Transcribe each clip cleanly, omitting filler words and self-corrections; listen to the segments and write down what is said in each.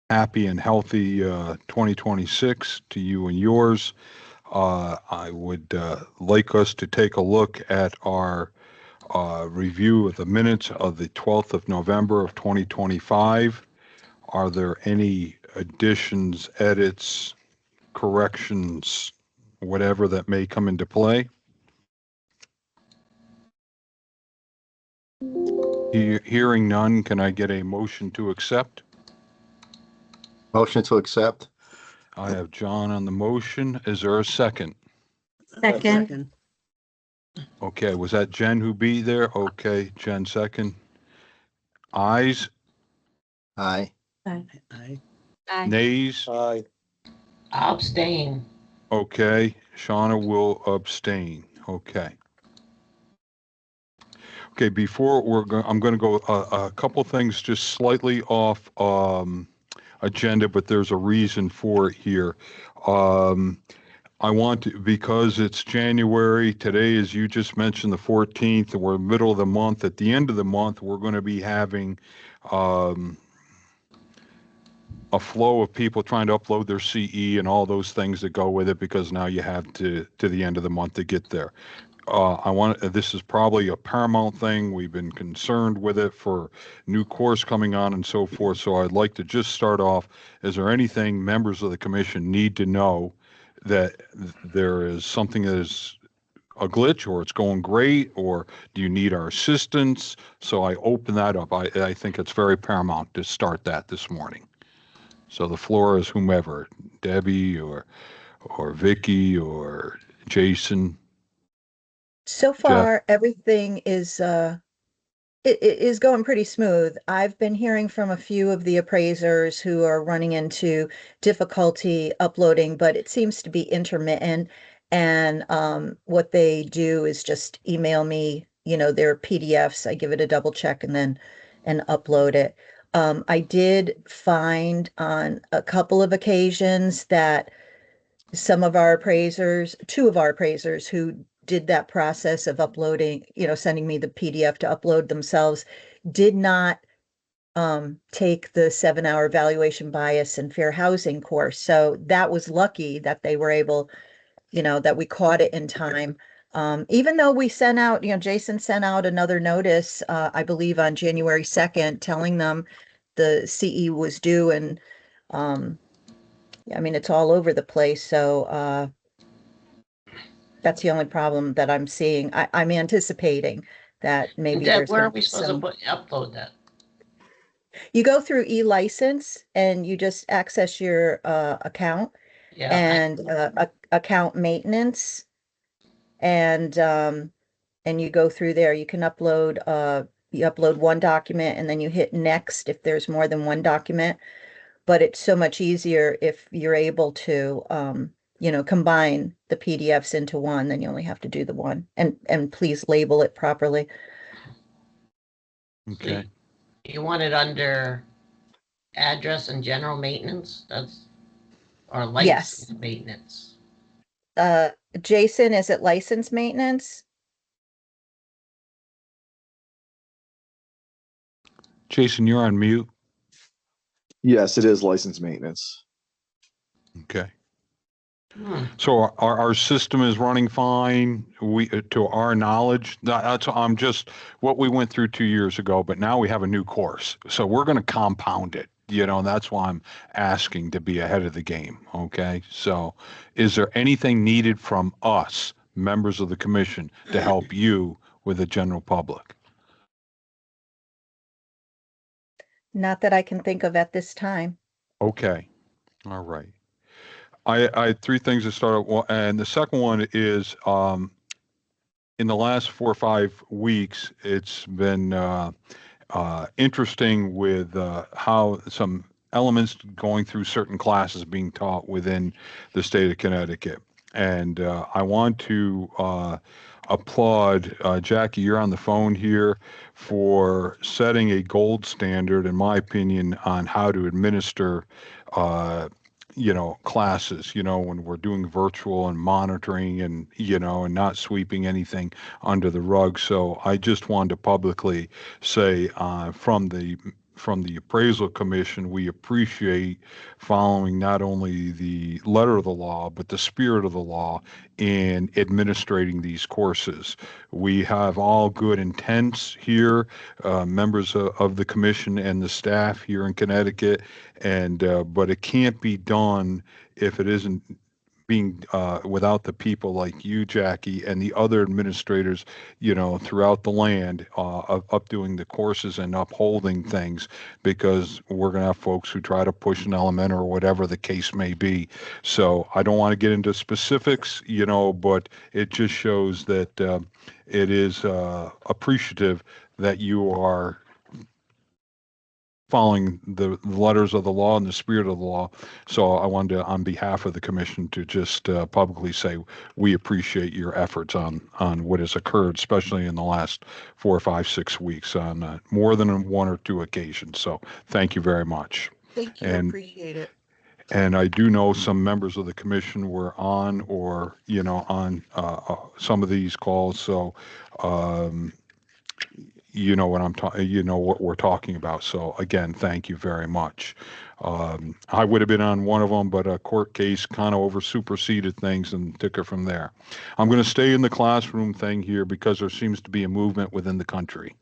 happy and healthy 2026 to you and yours. I would like us to take a look at our review of the minutes of the 12th of November of 2025. Are there any additions, edits, corrections, whatever that may come into play? Hearing none, can I get a motion to accept? Motion to accept. I have John on the motion. Is there a second? Second. Okay, was that Jen who be there? Okay, Jen second. Ayes, Aye. Aye. nays? Aye. Abstain. Okay, Shauna will abstain. Okay. Okay, before I'm going to go a couple things just slightly off agenda, but there's a reason for it here. I want to, because it's January, today, as you just mentioned, the 14th, and we're middle of the month. At the end of the month, we're going to be having a flow of people trying to upload their CE and all those things that go with it, because now you have to the end of the month to get there. This is probably a paramount thing. We've been concerned with it for new course coming on and so forth. So I'd like to just start off. Is there anything members of the commission need to know that there is something that is a glitch, or it's going great, or do you need our assistance? So I open that up. I think it's very paramount to start that this morning. So the floor is whomever, Debbie or Vicky or Jason. So far, everything is it is going pretty smooth. I've been hearing from a few of the appraisers who are running into difficulty uploading, but it seems to be intermittent. And what they do is just email me, their PDFs. I give it a double check and upload it. I did find on a couple of occasions that two of our appraisers who did that process of uploading, sending me the PDF to upload themselves, did not take the 7-hour valuation bias and fair housing course. So that was lucky that they were able, that we caught it in time. Even though we sent out, Jason sent out another notice, I believe on January 2nd, telling them the CE was due, and it's all over the place. So that's the only problem that I'm seeing. I'm anticipating that maybe Deb, there's where are gonna we be supposed to upload that? You go through e-license and you just access your account Yeah. and account maintenance, and you go through there. You can upload you upload one document and then you hit next if there's more than one document. But it's so much easier if you're able to combine the PDFs into one. Then you only have to do the one, and please label it properly. Okay. So you want it under address and general maintenance? Or license maintenance? Jason, is it license maintenance? Jason, you're on mute. Yes, it is license maintenance. Okay. So our system is running fine. To our knowledge, that's just what we went through 2 years ago, but now we have a new course. So we're going to compound it, that's why I'm asking to be ahead of the game. Okay. So is there anything needed from us, members of the commission, to help you with the general public? Not that I can think of at this time. Okay. All right. I had three things to start with, and the second one is in the last 4 or 5 weeks, it's been interesting with how some elements going through certain classes being taught within the state of Connecticut. And I want to applaud Jackie, you're on the phone here, for setting a gold standard, in my opinion, on how to administer classes, when we're doing virtual and monitoring and, and not sweeping anything under the rug. So I just wanted to publicly say from the from the Appraisal Commission, we appreciate following not only the letter of the law, but the spirit of the law in administrating these courses. We have all good intents here, members of the commission and the staff here in Connecticut, and but it can't be done if it isn't being without the people like you, Jackie, and the other administrators, throughout the land up doing the courses and upholding things, because we're going to have folks who try to push an element or whatever the case may be. So I don't want to get into specifics, but it just shows that it is appreciative that you are following the letters of the law and the spirit of the law. So I wanted to, on behalf of the commission, to just publicly say we appreciate your efforts on what has occurred, especially in the last 4, 5, 6 weeks on more than one or two occasions. So thank you very much. Thank you. And Appreciate it. and I do know some members of the commission were on or on some of these calls. So you know what I'm talking, what we're talking about. So again, thank you very much. I would have been on one of them, but a court case kind of over superseded things and took it from there. I'm going to stay in the classroom thing here because there seems to be a movement within the country.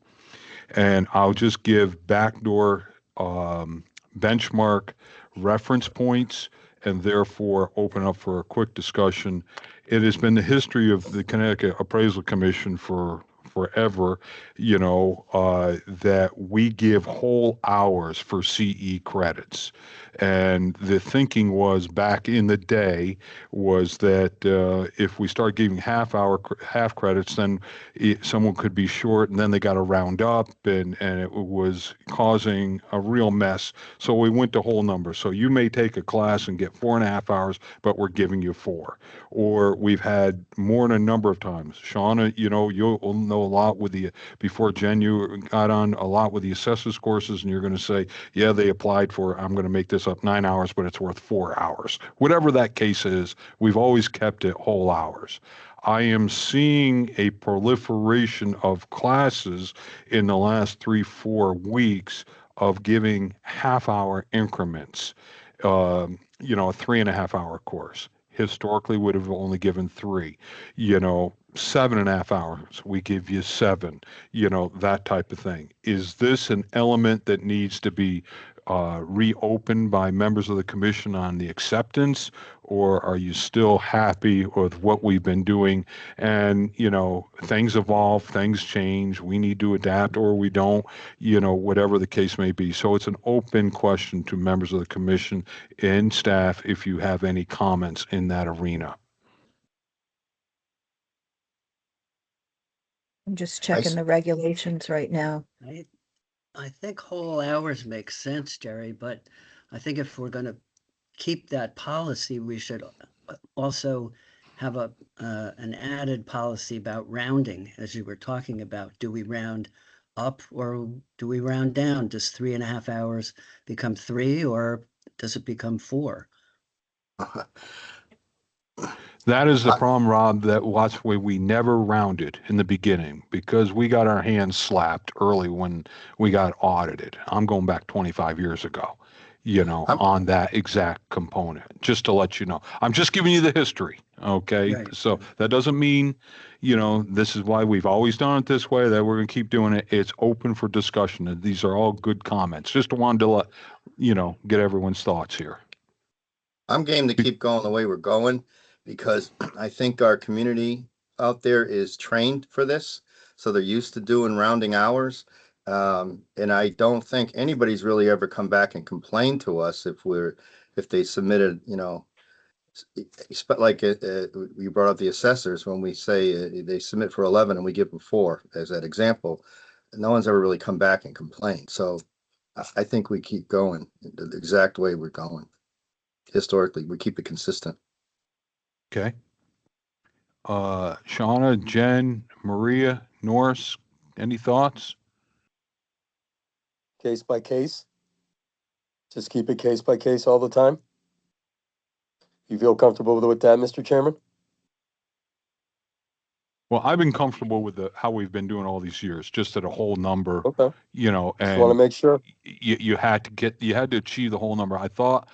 And I'll just give backdoor benchmark reference points and therefore open up for a quick discussion. It has been the history of the Connecticut Appraisal Commission for forever, that we give whole hours for CE credits. And the thinking was back in the day was that if we start giving half credits, then someone could be short and then they got to round up and it was causing a real mess. So we went to whole numbers. So you may take a class and get 4.5 hours, but we're giving you 4. Or we've had more than a number of times. Shauna, you'll know a lot with before Jen, you got on a lot with the assessors courses and you're going to say, yeah, they applied for, I'm going to make this up, 9 hours, but it's worth 4 hours. Whatever that case is, we've always kept it whole hours. I am seeing a proliferation of classes in the last 3-4 weeks of giving half-hour increments. A 3.5-hour course historically would have only given 3. 7.5 hours, we give you 7. That type of thing. Is this an element that needs to be reopened by members of the commission on the acceptance, or are you still happy with what we've been doing? And things evolve, things change, we need to adapt or we don't, whatever the case may be. So it's an open question to members of the commission and staff if you have any comments in that arena. I'm just checking the regulations right now. I think whole hours make sense, Jerry, but I think if we're going to keep that policy, we should also have an added policy about rounding, as you were talking about. Do we round up or do we round down? Does 3.5 hours become 3 or does it become 4? That is the problem, Rob, that's why we never rounded in the beginning, because we got our hands slapped early when we got audited. I'm going back 25 years ago, on that exact component, just to let you know. I'm just giving you the history, okay? Right. So that doesn't mean, this is why we've always done it this way, that we're going to keep doing it. It's open for discussion, and these are all good comments. Just wanted to let, get everyone's thoughts here. I'm game to keep going the way we're going because I think our community out there is trained for this. So they're used to doing rounding hours. And I don't think anybody's really ever come back and complained to us if they submitted, like you brought up the assessors when we say they submit for 11 and we give them 4 as that example. No one's ever really come back and complained. So I think we keep going the exact way we're going. Historically, we keep it consistent. Okay. Shauna, Jen, Maria, Norris, any thoughts? Case by case. Just keep it case by case all the time. You feel comfortable with that, Mr. Chairman? Well, I've been comfortable with how we've been doing all these years, just at a whole number, Okay, you know, just want to and make sure. you had to achieve the whole number. I thought,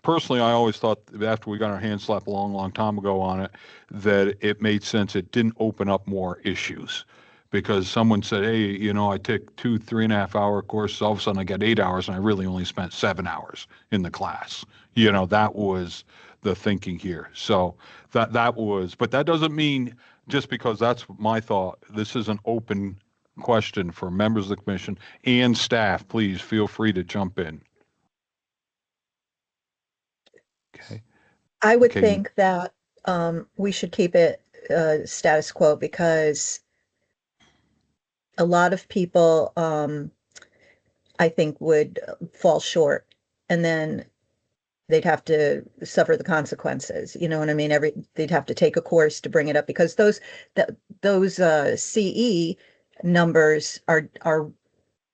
personally, I always thought after we got our hand slapped a long, long time ago on it, that it made sense. It didn't open up more issues because someone said, hey, you know, I took 3.5 hour courses. All of a sudden I got 8 hours and I really only spent 7 hours in the class. You know, that was the thinking here. So but that doesn't mean just because that's my thought, this is an open question for members of the commission and staff. Please feel free to jump in. Okay. I would Okay. think that we should keep it status quo because a lot of people, I think, would fall short, and then they'd have to suffer the consequences. You know what I mean? They'd have to take a course to bring it up because those CE numbers are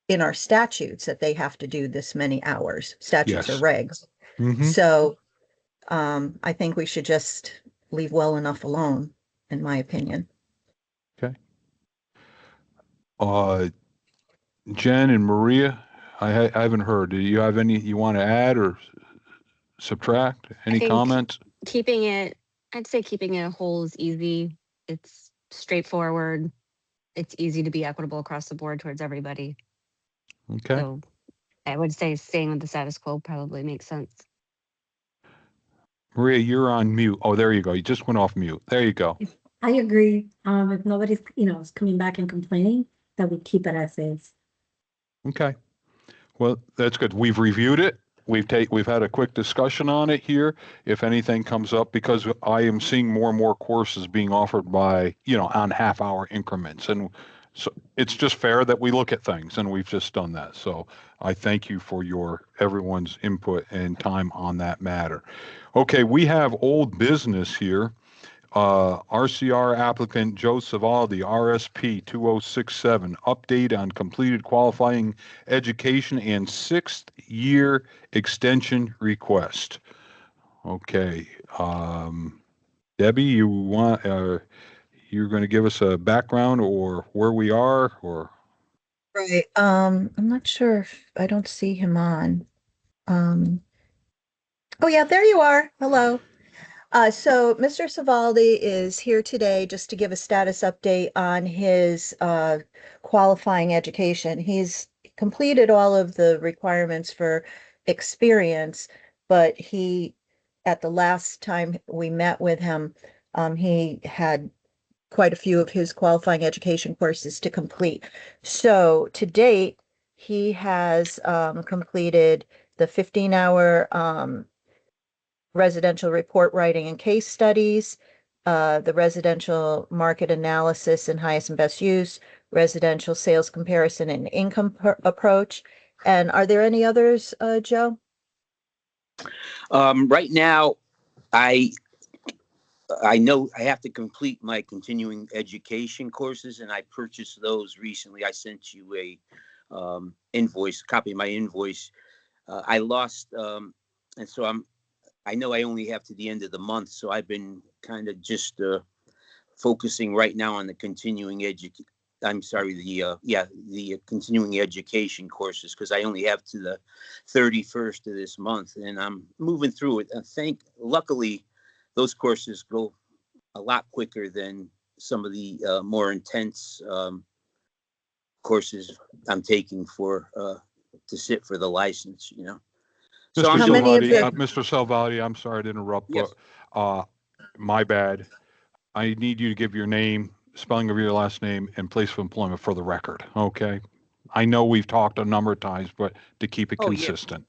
in our statutes that they have to do this many hours. Statutes or Yes. regs. Mm-hmm. So I think we should just leave well enough alone, in my opinion. Okay. Jen and Maria, I haven't heard. Do you have any you want to add or subtract? Any comments? I'd say keeping it whole is easy. It's straightforward. It's easy to be equitable across the board towards everybody. Okay. So I would say staying with the status quo probably makes sense. Maria, you're on mute. Oh, there you go. You just went off mute. There you go. I agree. If nobody's, is coming back and complaining, that we keep it as is. Okay. Well, that's good. We've reviewed it. We've had a quick discussion on it here. If anything comes up, because I am seeing more and more courses being offered by, on half-hour increments. And so it's just fair that we look at things, and we've just done that. So I thank you for everyone's input and time on that matter. Okay, we have old business here. RCR applicant Joe Savaldi, RSP 2067, update on completed qualifying education and 6th year extension request. Okay. Debbie, you're going to give us a background or where we are or? Right. I'm not sure if I don't see him on. Oh yeah, there you are. Hello. So Mr. Savaldi is here today just to give a status update on his qualifying education. He's completed all of the requirements for experience, but at the last time we met with him, he had quite a few of his qualifying education courses to complete. So to date, he has completed the 15-hour residential report writing and case studies, the residential market analysis and highest and best use, residential sales comparison and income approach. And are there any others, Joe? Right now, I know I have to complete my continuing education courses, and I purchased those recently. I sent you a copy of my invoice. I lost, and so I know I only have to the end of the month, so I've been kind of just focusing right now on the continuing the continuing education courses, because I only have to the 31st of this month, and I'm moving through it. Luckily, those courses go a lot quicker than some of the more intense courses I'm taking to sit for the license, So Mr. Salvati, I'm sorry to interrupt, yes. but my bad. I need you to give your name, spelling of your last name, and place of employment for the record. Okay. I know we've talked a number of times, but to keep it consistent.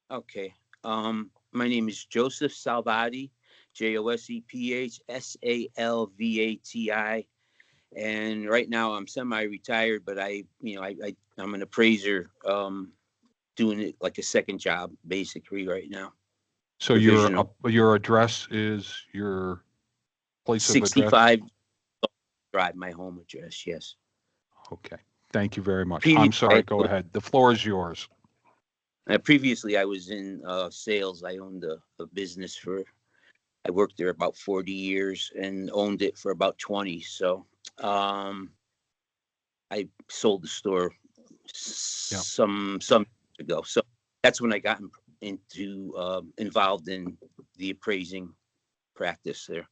Yeah. Okay. My name is Joseph Salvati, JOSEPH SALVATI. And right now I'm semi-retired, but I'm an appraiser, doing it like a second job basically right now. So your address is your place of address? 65 Drive, my home address, yes. Okay. Thank you very much. I'm sorry, go ahead. The floor is yours. Previously I was in sales. I owned a business for I worked there about 40 years and owned it for about 20. So I sold the store some years ago. So that's when I got involved in the appraising practice there.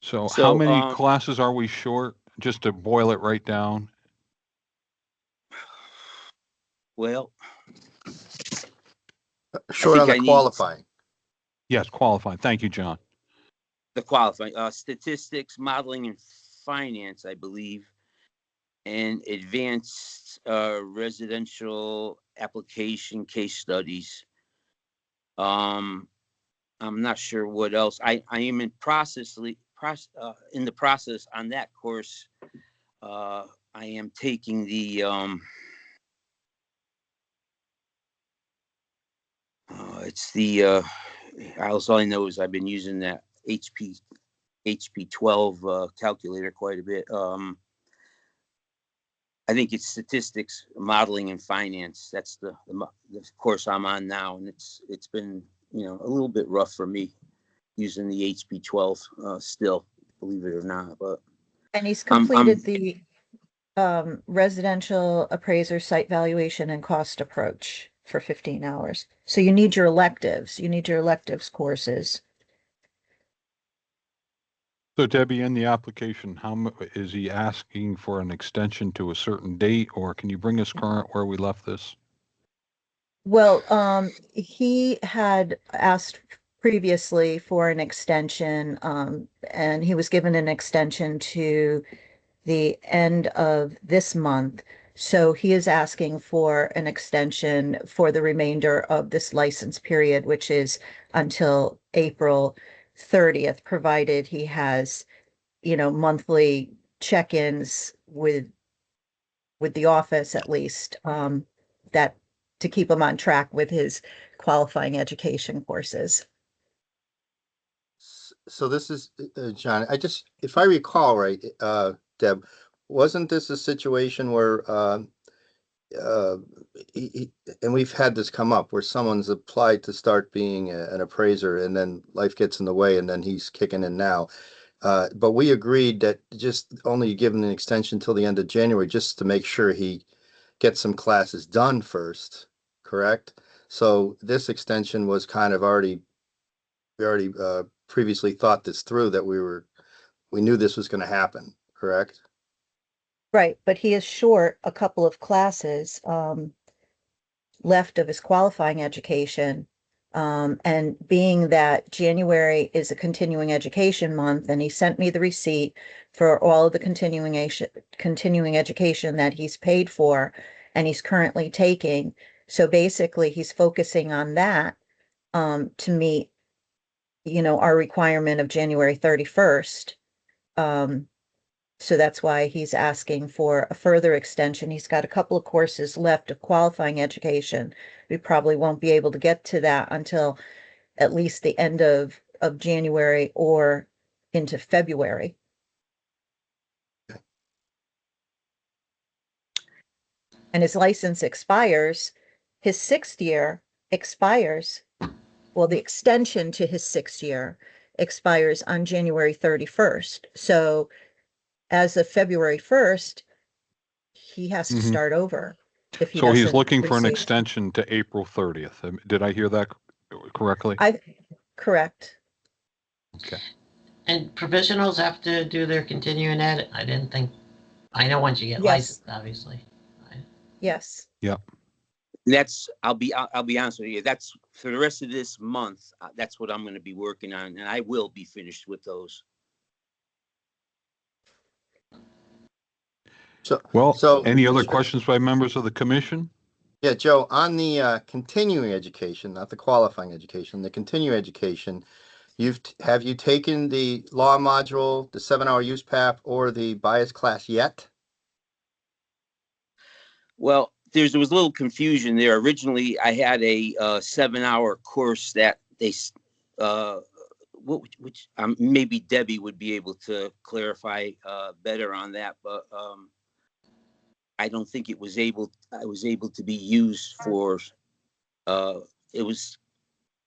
So how many classes are we short? Just to boil it right down. Well, short on the qualifying. Yes, qualifying. Thank you, John. The qualifying, statistics, modeling, and finance, I believe, and advanced residential application case studies. I'm not sure what else. I am in the process on that course. I am taking the it's the all I know is I've been using that HP 12 calculator quite a bit. I think it's statistics, modeling, and finance. That's the course I'm on now, and it's been a little bit rough for me using the HP 12 still, believe it or not. But and he's completed the residential appraiser site valuation and cost approach for 15 hours. So you need your electives. You need your electives courses. So Debbie, in the application, is he asking for an extension to a certain date, or can you bring us current where we left this? Well, he had asked previously for an extension, and he was given an extension to the end of this month. So he is asking for an extension for the remainder of this license period, which is until April 30th, provided he has, monthly check-ins with the office at least, that to keep him on track with his qualifying education courses. So this is John. If I recall right, Deb, wasn't this a situation where and we've had this come up where someone's applied to start being an appraiser and then life gets in the way and then he's kicking in now. But we agreed that just only give him an extension till the end of January just to make sure he gets some classes done first, correct? So this extension was kind of we already previously thought this through, that we knew this was going to happen, correct? Right, but he is short a couple of classes left of his qualifying education. And being that January is a continuing education month, and he sent me the receipt for all of the continuing education that he's paid for and he's currently taking. So basically he's focusing on that to meet, our requirement of January 31st. So that's why he's asking for a further extension. He's got a couple of courses left of qualifying education. We probably won't be able to get to that until at least the end of January or into February. And his license expires, his 6th year expires. Well, the extension to his 6th year expires on January 31st. So as of February 1st, he has to start over. If he So he's doesn't looking for an receive- extension to April 30th. Did I hear that correctly? Correct. Okay. And professionals have to do their continuing ed. I know once you get Yes. licensed, obviously. Yes. Yep. I'll be honest with you. That's for the rest of this month. That's what I'm going to be working on, and I will be finished with those. So any other questions by members of the commission? Yeah, Joe, on the continuing education, not the qualifying education, the continuing education, have you taken the law module, the 7-hour use PAP, or the bias class yet? Well, there was a little confusion there. Originally, I had a 7-hour course that they, which maybe Debbie would be able to clarify better on that, but I don't think I was able to be used for. It was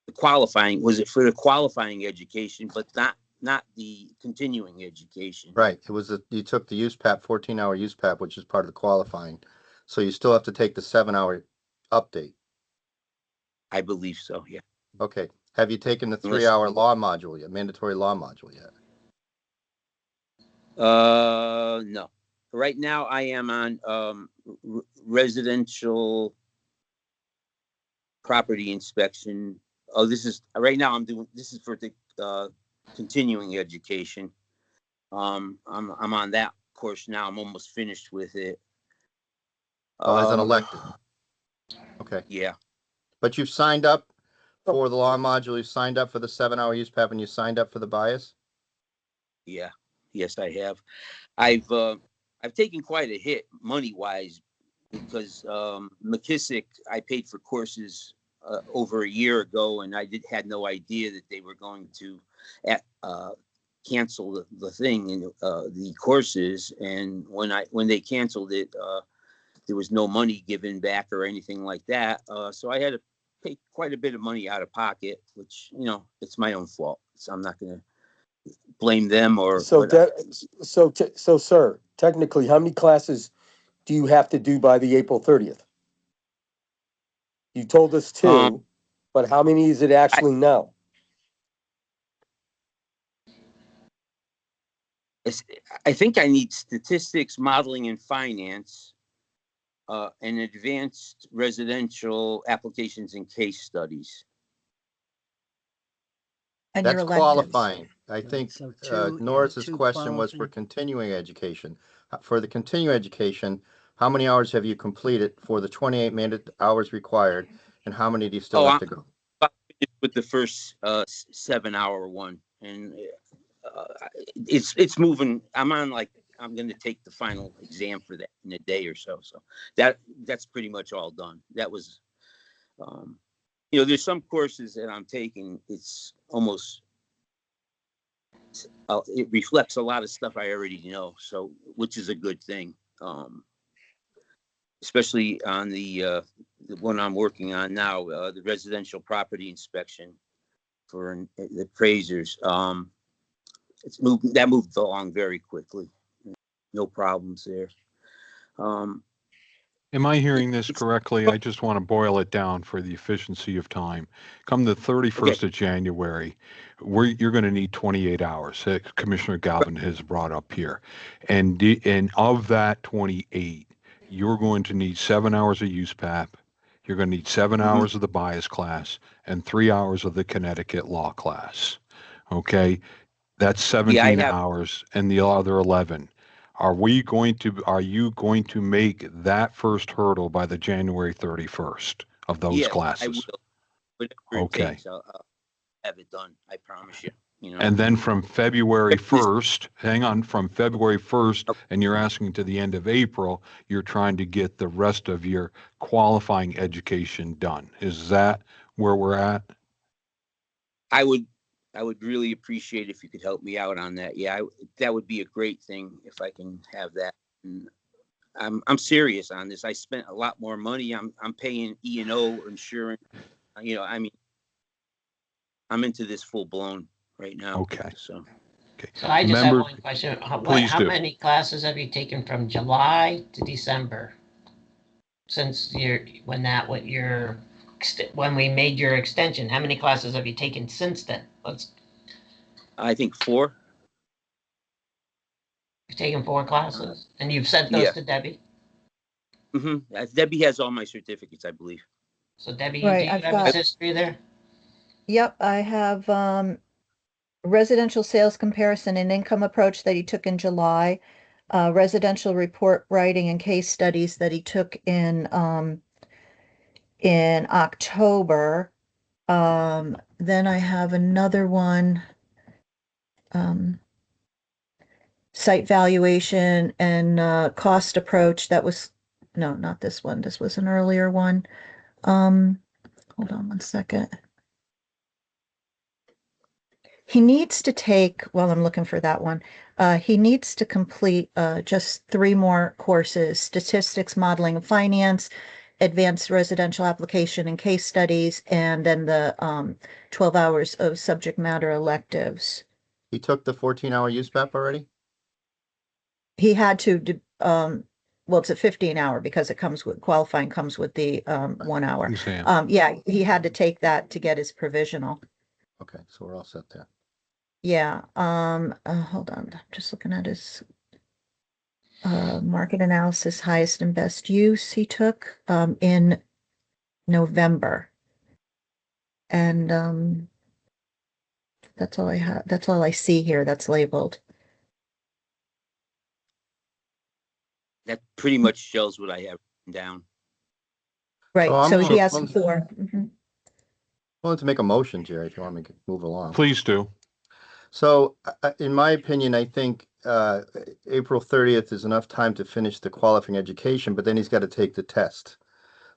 the qualifying, was it for the qualifying education, but not the continuing education? Right. It was, you took the use PAP, 14-hour use PAP, which is part of the qualifying. So you still have to take the 7-hour update. I believe so, yeah. Okay. Have you taken the Unless- 3-hour law module yet, mandatory law module yet? No. Right now I am on residential property inspection. Oh, this is right now this is for the continuing education. I'm on that course now. I'm almost finished with it. Oh, as an elective. Okay. Yeah. But you've signed up for the law module, you signed up for the 7-hour use PAP, and you signed up for the bias? Yeah. Yes, I have. I've taken quite a hit money wise because McKissick, I paid for courses over a year ago, and I had no idea that they were going to cancel the thing and the courses. And when they canceled it, there was no money given back or anything like that. So I had to pay quite a bit of money out of pocket, which, it's my own fault. So I'm not going to blame them or So sir, technically, how many classes do you have to do by the April 30th? You told us 2, but how many is it actually now? I think I need statistics, modeling, and finance, and advanced residential applications and case studies. And That's your electives. qualifying. I think So two- Norris's two question was for qualifying. continuing education. For the continuing education, how many hours have you completed for the 28 mandate hours required, and how many do you still have to go? With the first 7-hour one, and it's moving. I'm going to take the final exam for that in a day or so. So that's pretty much all done. That was, there's some courses that I'm taking. It's almost, it reflects a lot of stuff I already know. So, which is a good thing. Especially on the one I'm working on now, the residential property inspection for the appraisers. That moved along very quickly. No problems there. Am I hearing this correctly? I just want to boil it down for the efficiency of time. Come the 31st of January, you're going to need 28 hours. Commissioner Galvin has brought up here. And of that 28, you're going to need 7 hours of use PAP. You're going to need 7 hours of the bias class and 3 hours of the Connecticut law class. Okay. That's 17 hours and the other 11. Are you going to make that first hurdle by the January 31st of those classes? I will. Whatever it takes, I'll have it done. I promise you. And then from February 1st, from February 1st, and you're asking to the end of April, you're trying to get the rest of your qualifying education done. Is that where we're at? I would really appreciate if you could help me out on that. Yeah, that would be a great thing if I can have that. And I'm serious on this. I spent a lot more money. I'm paying E&O insurance. I'm into this full blown right now. Okay. So I just have one question. How many classes have you taken from July to December? Since when we made your extension, how many classes have you taken since then? I think 4. You've taken 4 classes, and you've sent those to Debbie? Mm-hmm. Debbie has all my certificates, I believe. So Debbie, do you have his history there? Yep, I have residential sales comparison and income approach that he took in July, residential report writing and case studies that he took in October. Then I have another one, site valuation and cost approach. That was, no, not this one. This was an earlier one. Hold on one second. He needs to take, while I'm looking for that one, he needs to complete just 3 more courses: statistics, modeling, and finance, advanced residential application and case studies, and then the 12 hours of subject matter electives. He took the 14-hour use PAP already? He had to, well, it's a 15-hour because it comes with qualifying comes with the 1 hour. Exam. Yeah, he had to take that to get his provisional. Okay, so we're all set there. Yeah, hold on, I'm just looking at his market analysis, highest and best use he took in November. And that's all I have. That's all I see here that's labeled. That pretty much shows what I have written down. Right, I'm so he gonna- has 4. Mhm. I wanted to make a motion, Jerry, if you want me to move along. Please do. So, in my opinion, I think April 30th is enough time to finish the qualifying education, but then he's got to take the test.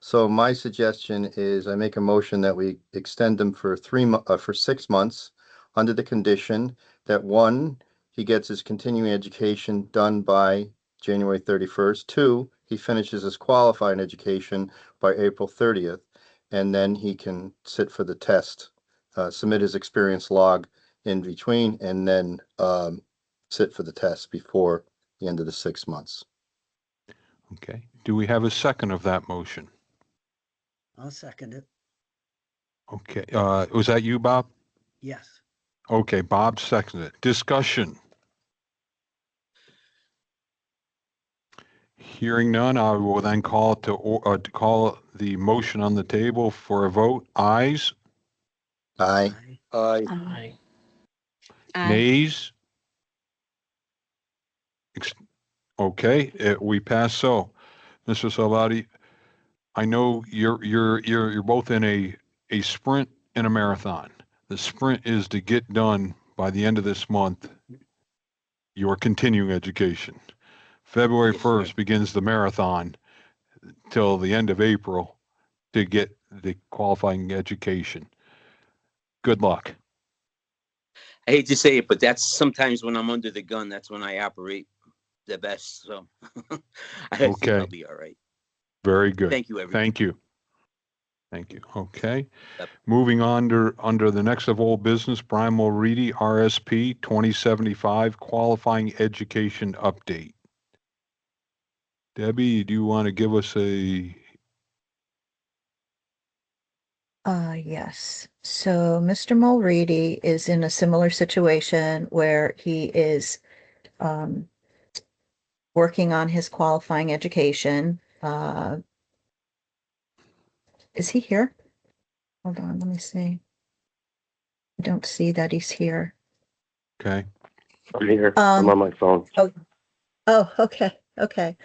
So my suggestion is I make a motion that we extend them for 6 months under the condition that 1, he gets his continuing education done by January 31st. 2, he finishes his qualifying education by April 30th, and then he can sit for the test, submit his experience log in between, and then sit for the test before the end of the 6 months. Okay. Do we have a second of that motion? I'll second it. Okay. Was that you, Bob? Yes. Okay, Bob seconded it. Discussion. Hearing none, I will then call call the motion on the table for a vote. Ayes, Aye. Aye. Aye. nays. Okay, we pass. So, Mr. Salvati, I know you're both in a sprint and a marathon. The sprint is to get done by the end of this month your continuing education. February Yes, sir. 1st begins the marathon till the end of April to get the qualifying education. Good luck. I hate to say it, but that's sometimes when I'm under the gun, that's when I operate the best. So I think Okay. I'll be all right. Very good. Thank you, everybody. Thank you. Thank you. Okay. Yep. Moving on under the next of old business, Brian Mulready, RSP 2075 qualifying education update. Debbie, do you want to give us a... Yes. So Mr. Mulready is in a similar situation where he is working on his qualifying education. Is he here? Hold on, let me see. I don't see that he's here. Okay. I'm here. I'm on my phone. Oh, okay, okay.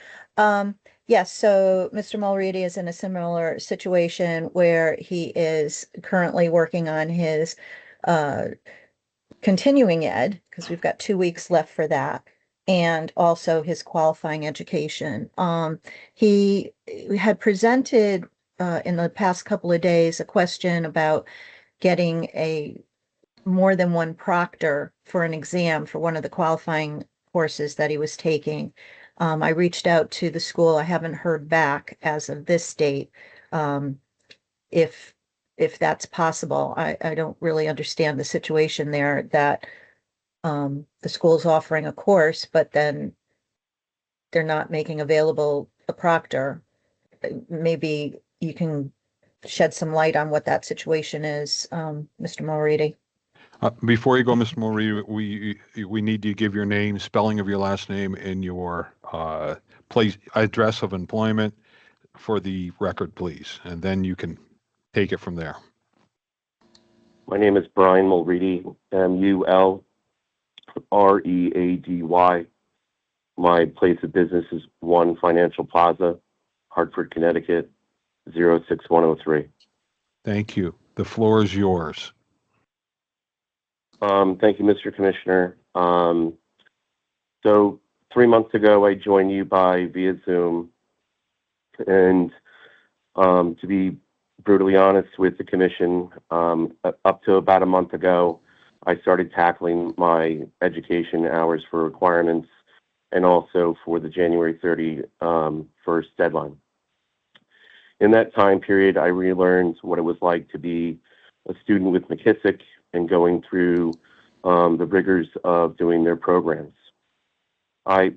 Yes, so Mr. Mulready is in a similar situation where he is currently working on his continuing ed, because we've got 2 weeks left for that, and also his qualifying education. He had presented in the past couple of days a question about getting a more than one proctor for an exam for one of the qualifying courses that he was taking. I reached out to the school. I haven't heard back as of this date. If that's possible, I don't really understand the situation there that the school's offering a course, but then they're not making available a proctor. Maybe you can shed some light on what that situation is, Mr. Mulready. Before you go, Mr. Mulready, we need you to give your name, spelling of your last name, and your place, address of employment for the record, please, and then you can take it from there. My name is Brian Mulready, Mulready. My place of business is 1 Financial Plaza, Hartford, Connecticut, 06103. Thank you. The floor is yours. Thank you, Mr. Commissioner. So 3 months ago, I joined you via Zoom, and to be brutally honest with the commission, up to about a month ago, I started tackling my education hours for requirements and also for the January 31st deadline. In that time period, I relearned what it was like to be a student with McKissick and going through the rigors of doing their programs. I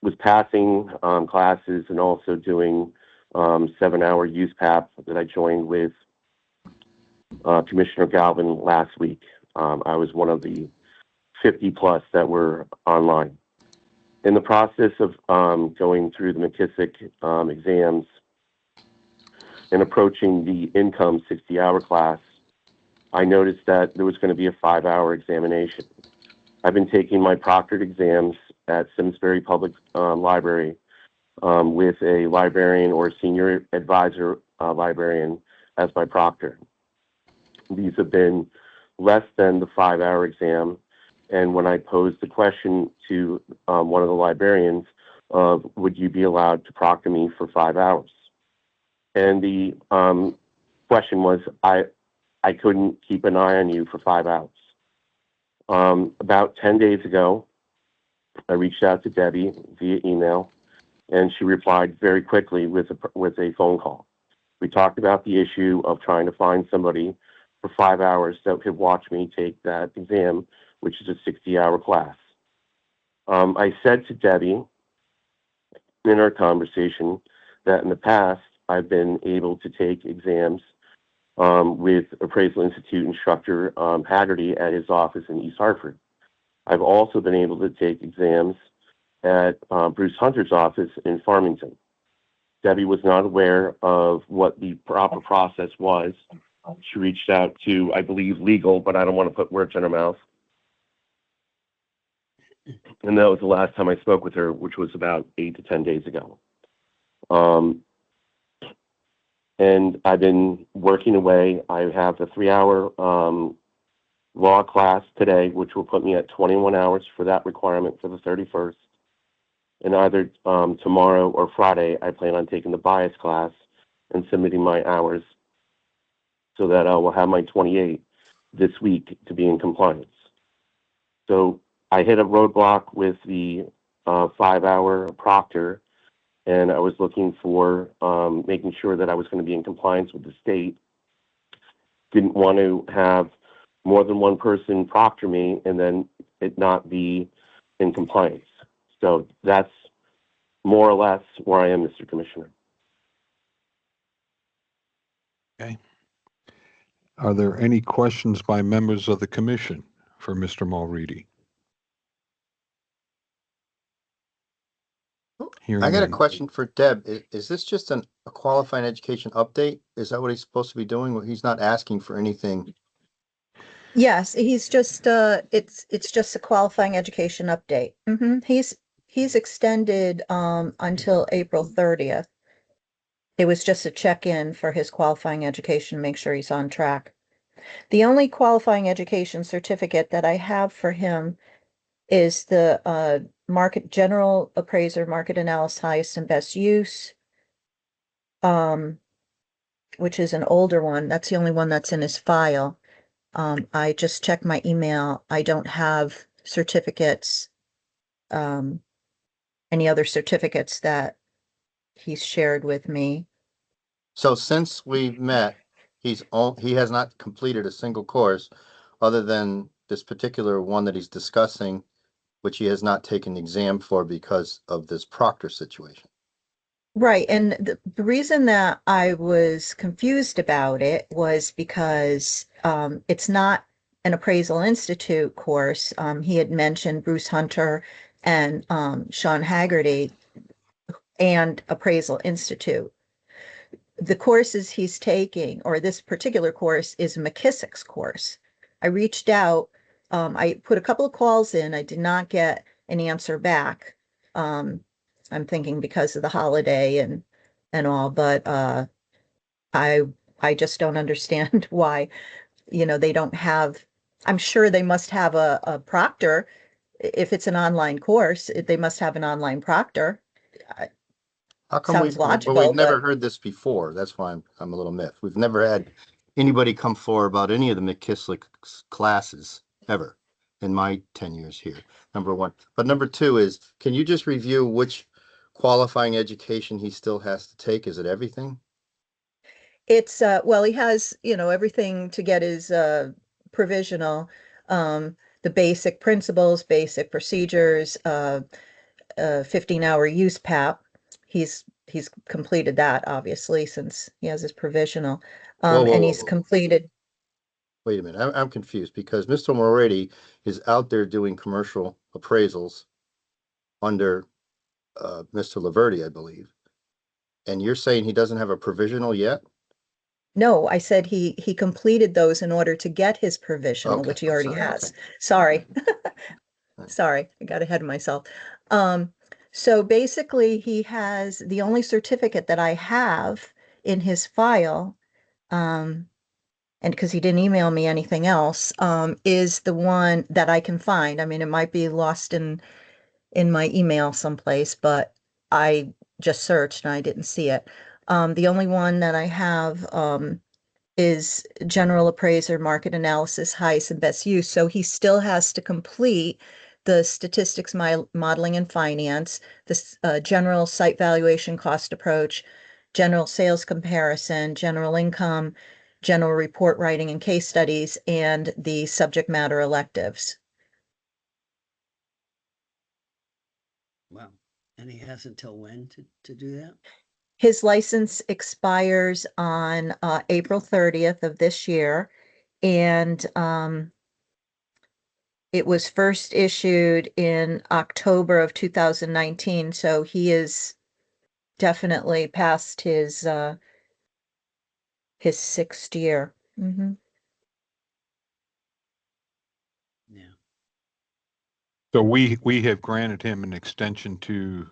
was passing classes and also doing 7-hour USPAP that I joined with Commissioner Galvin last week. I was one of the 50 plus that were online. In the process of going through the McKissick exams and approaching the income 60-hour class, I noticed that there was going to be a 5-hour examination. I've been taking my proctored exams at Simsbury Public Library with a librarian or senior advisor librarian as my proctor. These have been less than the 5-hour exam. And when I posed the question to one of the librarians of, would you be allowed to proctor me for 5 hours? And the question was, I couldn't keep an eye on you for 5 hours. About 10 days ago, I reached out to Debbie via email, and she replied very quickly with a phone call. We talked about the issue of trying to find somebody for 5 hours that could watch me take that exam, which is a 60-hour class. I said to Debbie in our conversation that in the past, I've been able to take exams with Appraisal Institute instructor Haggerty at his office in East Hartford. I've also been able to take exams at Bruce Hunter's office in Farmington. Debbie was not aware of what the proper process was. She reached out to, I believe, legal, but I don't want to put words in her mouth. And that was the last time I spoke with her, which was about 8 to 10 days ago. And I've been working away. I have a 3-hour law class today, which will put me at 21 hours for that requirement for the 31st. And either tomorrow or Friday, I plan on taking the bias class and submitting my hours so that I will have my 28 this week to be in compliance. So I hit a roadblock with the 5-hour proctor, and I was looking for making sure that I was going to be in compliance with the state. Didn't want to have more than one person proctor me and then it not be in compliance. So that's more or less where I am, Mr. Commissioner. Okay. Are there any questions by members of the commission for Mr. Mulready? I got a question for Deb. Is this just a qualifying education update? Is that what he's supposed to be doing? He's not asking for anything. Yes, he's just it's just a qualifying education update. He's extended until April 30th. It was just a check-in for his qualifying education, make sure he's on track. The only qualifying education certificate that I have for him is the market general appraiser, market analysis, highest and best use, which is an older one. That's the only one that's in his file. I just checked my email. I don't have certificates, any other certificates that he's shared with me. So since we've met, he has not completed a single course other than this particular one that he's discussing, which he has not taken the exam for because of this proctor situation. Right. And the reason that I was confused about it was because it's not an Appraisal Institute course. He had mentioned Bruce Hunter and Sean Haggerty and Appraisal Institute. The courses he's taking, or this particular course, is McKissick's course. I reached out. I put a couple of calls in. I did not get an answer back. I'm thinking because of the holiday and all, but I just don't understand why, they don't have. I'm sure they must have a proctor. If it's an online course, they must have an online proctor. How come Sounds logical, we've never heard this before? That's why I'm a little miffed. We've never had anybody come forward about any of the McKissick classes ever in my 10 years here, number one. But number two is, can you just review which qualifying education he still has to take? Is it everything? It's, well, he has, everything to get his provisional, the basic principles, basic procedures, 15-hour use PAP. He's completed that, obviously, since he has his provisional. Whoa, whoa, And whoa, he's whoa. completed, Wait a minute, I'm confused because Mr. Moretti is out there doing commercial appraisals under Mr. Laverty, I believe. And you're saying he doesn't have a provisional yet? no, I said he completed those in order to get his provisional, Okay, which he I'm already sorry, has. okay. Sorry. Right. Sorry, I got ahead of myself. So basically he has the only certificate that I have in his file, and because he didn't email me anything else, is the one that I can find. I mean, it might be lost in my email someplace, but I just searched and I didn't see it. The only one that I have, is general appraiser, market analysis, highest and best use. So he still has to complete the statistics, modeling and finance, this general site valuation cost approach, general sales comparison, general income, general report writing and case studies, and the subject matter electives. Wow. And he has until when to do that? His license expires on April 30th of this year, and it was first issued in October of 2019, so he is definitely past his sixth year. Yeah. So we have granted him an extension to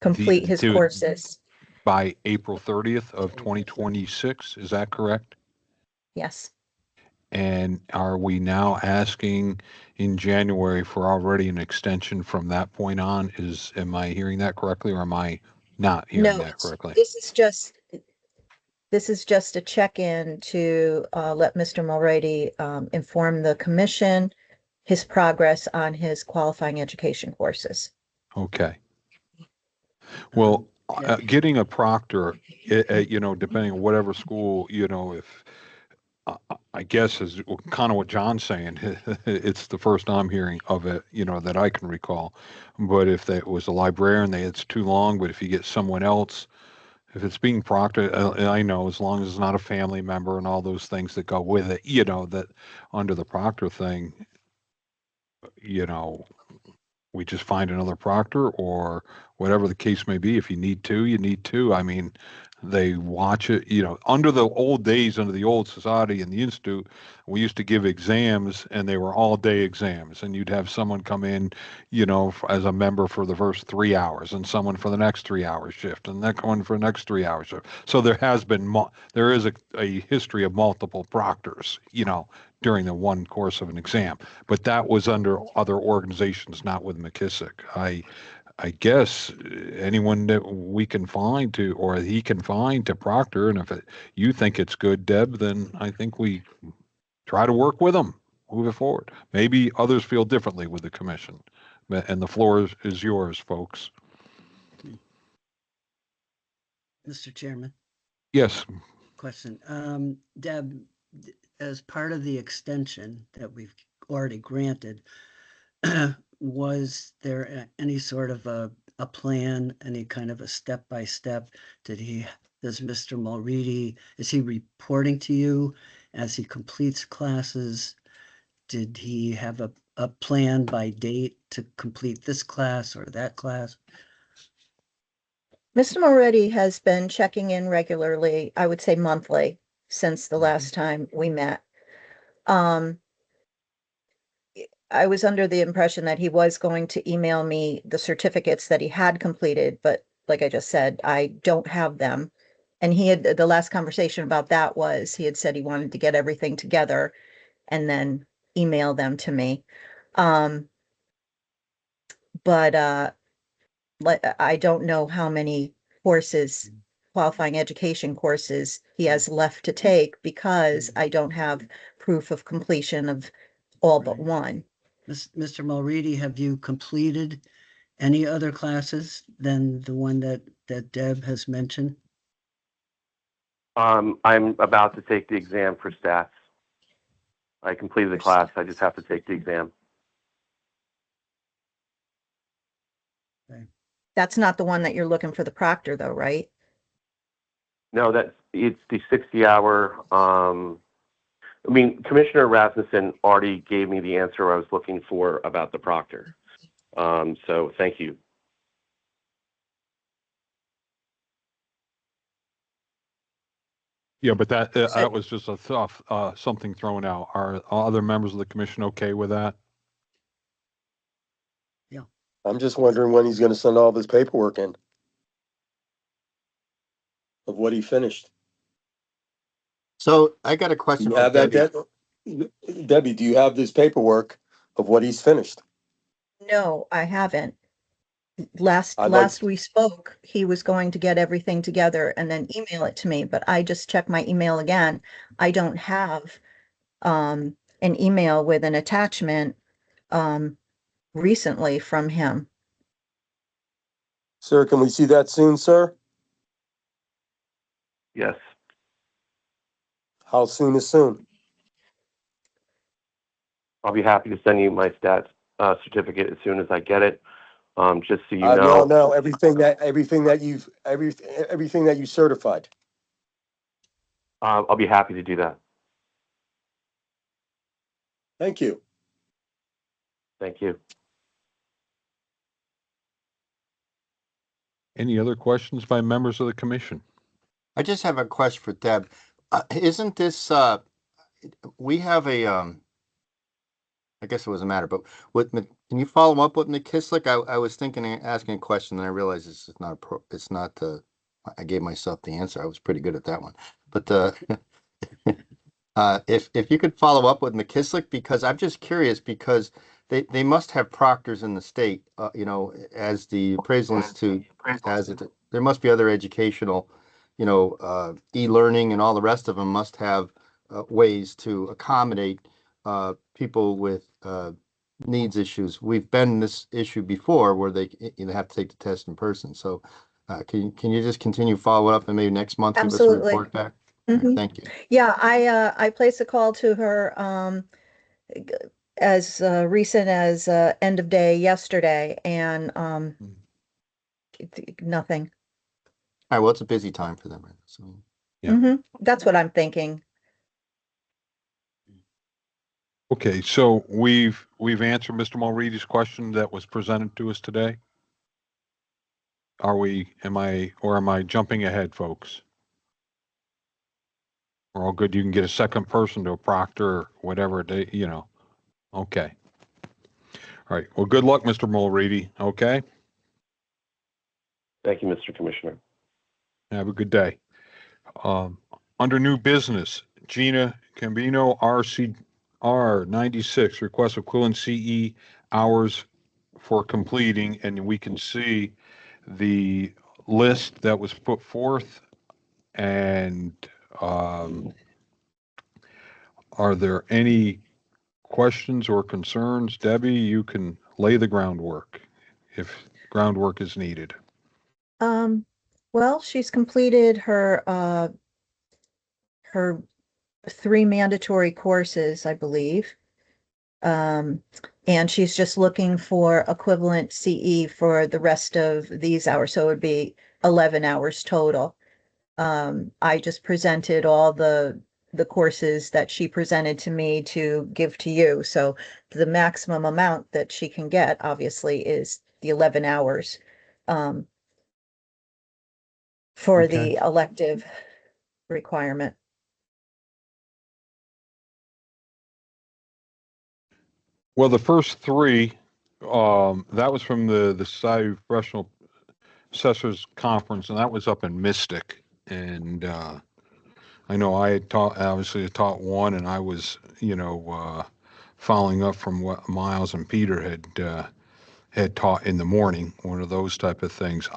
Complete his to courses. by April 30th of 2026. Is that correct? Yes. And are we now asking in January for already an extension from that point on? Am I hearing that correctly, or am I not hearing No, that correctly? this is just a check-in to let Mr. Mulready inform the commission his progress on his qualifying education courses. Okay. Well, Yeah. getting a proctor, depending on whatever school, if I guess is kind of what John's saying. It's the first I'm hearing of it, that I can recall. But if that was a librarian, it's too long. But if you get someone else, if it's being proctored, I know as long as it's not a family member and all those things that go with it, that under the proctor thing, you know, we just find another proctor or whatever the case may be. If you need two, you need two. I mean, they watch it, under the old days, under the old society and the institute, we used to give exams and they were all day exams. And you'd have someone come in, as a member for the first 3 hours and someone for the next 3 hour shift and that one for the next 3 hour shift. So there is a history of multiple proctors, during the one course of an exam, but that was under other organizations, not with McKissick. I guess anyone that we can find to, or he can find to proctor, and if you think it's good, Deb, then I think we try to work with them, move it forward. Maybe others feel differently with the commission, and the floor is yours, folks. Mr. Chairman, Yes. question. Deb, as part of the extension that we've already granted, was there any sort of a plan, any kind of a step-by-step? Does Mr. Mulready, is he reporting to you as he completes classes? Did he have a plan by date to complete this class or that class? Mr. Moretti has been checking in regularly, I would say monthly, since the last time we met. I was under the impression that he was going to email me the certificates that he had completed, but like I just said, I don't have them. And the last conversation about that was he had said he wanted to get everything together and then email them to me. But I don't know how many courses, qualifying education courses he has left to take because I don't have proof of completion of all but one. Mr. Mulready, have you completed any other classes than the one that Deb has mentioned? I'm about to take the exam for stats. I completed the class. I just have to take the exam. That's not the one that you're looking for the proctor though, right? No, it's the 60-hour. I mean, Commissioner Rasmussen already gave me the answer I was looking for about the proctor. So thank you. Yeah, but that was just a something thrown out. Are other members of the commission okay with that? Yeah. I'm just wondering when he's gonna send all this paperwork in. Of what he finished. So I got a Do question you for have that, Debbie. Debbie, do you have this paperwork of what he's finished? No, I haven't. I'd like- Last we spoke, he was going to get everything together and then email it to me, but I just checked my email again. I don't have an email with an attachment recently from him. Sir, can we see that soon, sir? Yes. How soon is soon? I'll be happy to send you my stats certificate as soon as I get it. Just so you No, know. everything that you certified. I'll be happy to do that. Thank you. Thank you. Any other questions by members of the commission? I just have a question for Deb. Isn't this, we have a, I guess it doesn't matter, but can you follow up with McKissick? I was thinking, asking a question, and I realized this is not, it's not, I gave myself the answer. I was pretty good at that one. But, if you could follow up with McKissick, because I'm just curious, because they must have proctors in the state, as the appraisal institute has it. There must be other educational, e-learning and all the rest of them must have ways to accommodate people with needs issues. We've been in this issue before where they have to take the test in person. So can you just continue follow up and maybe next month give us a Absolutely. report back? Mhm. Thank you. Yeah, I placed a call to her as recent as end of day yesterday, and nothing. All right, well, it's a busy time for them right now. So Yeah. That's what I'm thinking. Okay, so we've answered Mr. Mulready's question that was presented to us today. Am I jumping ahead, folks? We're all good. You can get a second person to a proctor or whatever they, Okay. All right. Well, good luck, Mr. Mulready. Okay. Thank you, Mr. Commissioner. Have a good day. Under new business, Gina Cambino, RCR 96, requests equivalent CE hours for completing, and we can see the list that was put forth. And are there any questions or concerns? Debbie, you can lay the groundwork if groundwork is needed. Well, she's completed her 3 mandatory courses, I believe. And she's just looking for equivalent CE for the rest of these hours, so it would be 11 hours total. I just presented all the courses that she presented to me to give to you. So the maximum amount that she can get, obviously, is the 11 hours for the elective requirement. Well, the first 3, that was from the Society of Professional Assessors Conference, and that was up in Mystic. And I know I had taught one, and I was, following up from what Miles and Peter had taught in the morning, one of those type of things.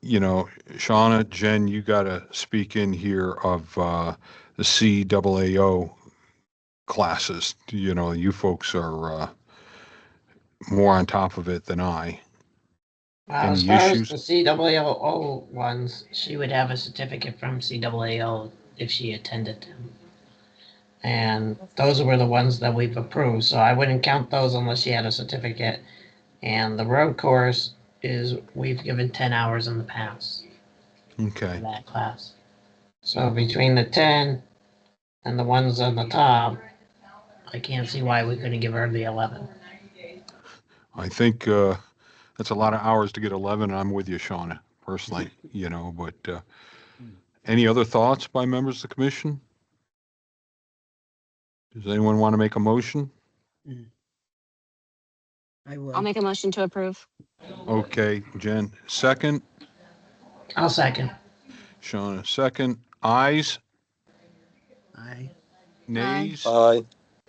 Shauna, Jen, you got to speak in here of the CAAO classes. You folks are more on top of it than I. Any as far issues? as the CAAO ones, she would have a certificate from CAAO if she attended them. And those were the ones that we've approved, so I wouldn't count those unless she had a certificate. And the road course is, we've given 10 hours in the past for Okay. that class. So between the 10 and the ones on the top, I can't see why we couldn't give her the 11. I think that's a lot of hours to get 11. And I'm with you, Shauna, personally, but any other thoughts by members of the commission? Does anyone want to make a motion? I would. I'll make a motion to approve. Okay, Jen, second. I'll second. Shauna, second. Ayes? Aye. Nays? Aye.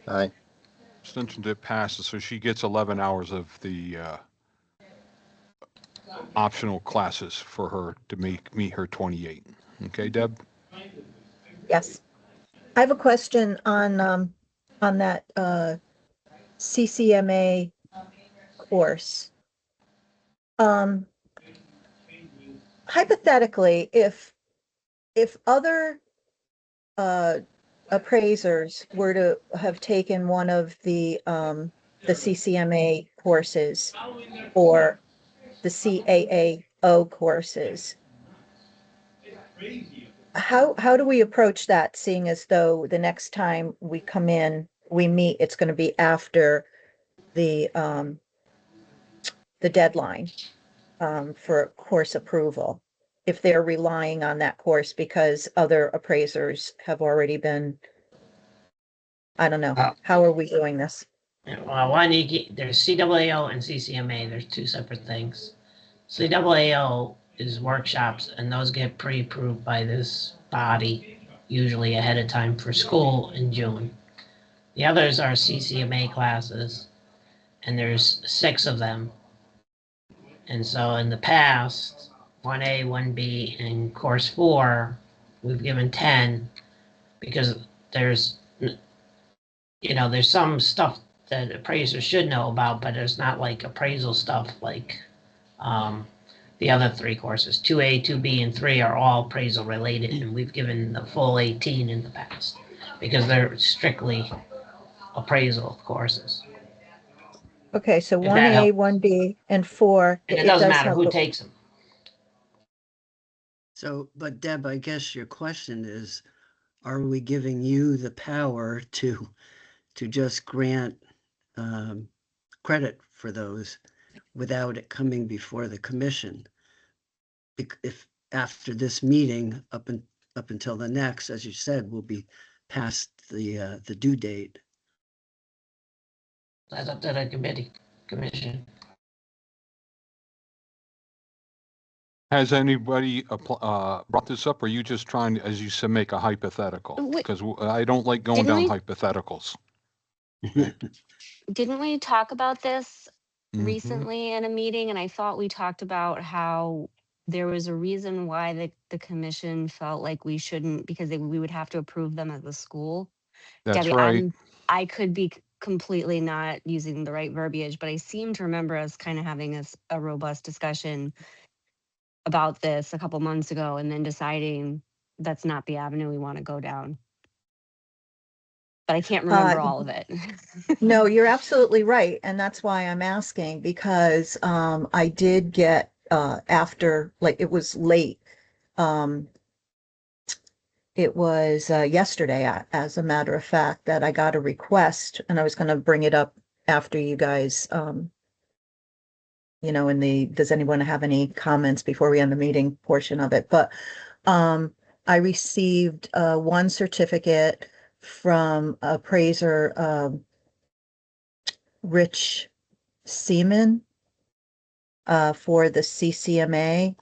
Aye. Abstention, it passes. So she gets 11 hours of the optional classes for her to meet her 28. Okay, Deb? Yes. I have a question on that CCMA course. Hypothetically, if other appraisers were to have taken one of the CCMA courses or the CAAO courses, how do we approach that, seeing as though the next time we come in, we meet, it's going to be after the deadline for course approval, if they're relying on that course because other appraisers have already been, I don't know, how are we doing this? Well, there's CAAO and CCMA. There's two separate things. CAAO is workshops, and those get pre-approved by this body, usually ahead of time for school in June. The others are CCMA classes, and there's 6 of them. And so in the past, 1A, 1B, and course 4, we've given 10 because there's some stuff that appraisers should know about, but there's not like appraisal stuff like the other 3 courses. 2A, 2B, and 3 are all appraisal related, and we've given the full 18 in the past because they're strictly appraisal courses. Okay, so If that 1A, helps. 1B, and 4. And it doesn't does matter help, who but- takes them. So, but Deb, I guess your question is, are we giving you the power to just grant credit for those without it coming before the commission? If after this meeting, up until the next, as you said, will be past the due date. That's up to the commission. Has anybody brought this up, or are you just trying to, as you said, make a hypothetical? Because I don't like going down hypotheticals. Didn't we talk about this Mhm. recently in a meeting? And I thought we talked about how there was a reason why the commission felt like we shouldn't, because we would have to approve them as a school. That's Debbie, right. I could be completely not using the right verbiage, but I seem to remember us kind of having a robust discussion about this a couple months ago and then deciding that's not the avenue we want to go down. But I can't remember all of it. No, you're absolutely right. And that's why I'm asking, because I did get after, like, it was late. It was yesterday, as a matter of fact, that I got a request, and I was going to bring it up after you guys, does anyone have any comments before we end the meeting portion of it? But I received one certificate from appraiser Rich Seaman for the CCMA.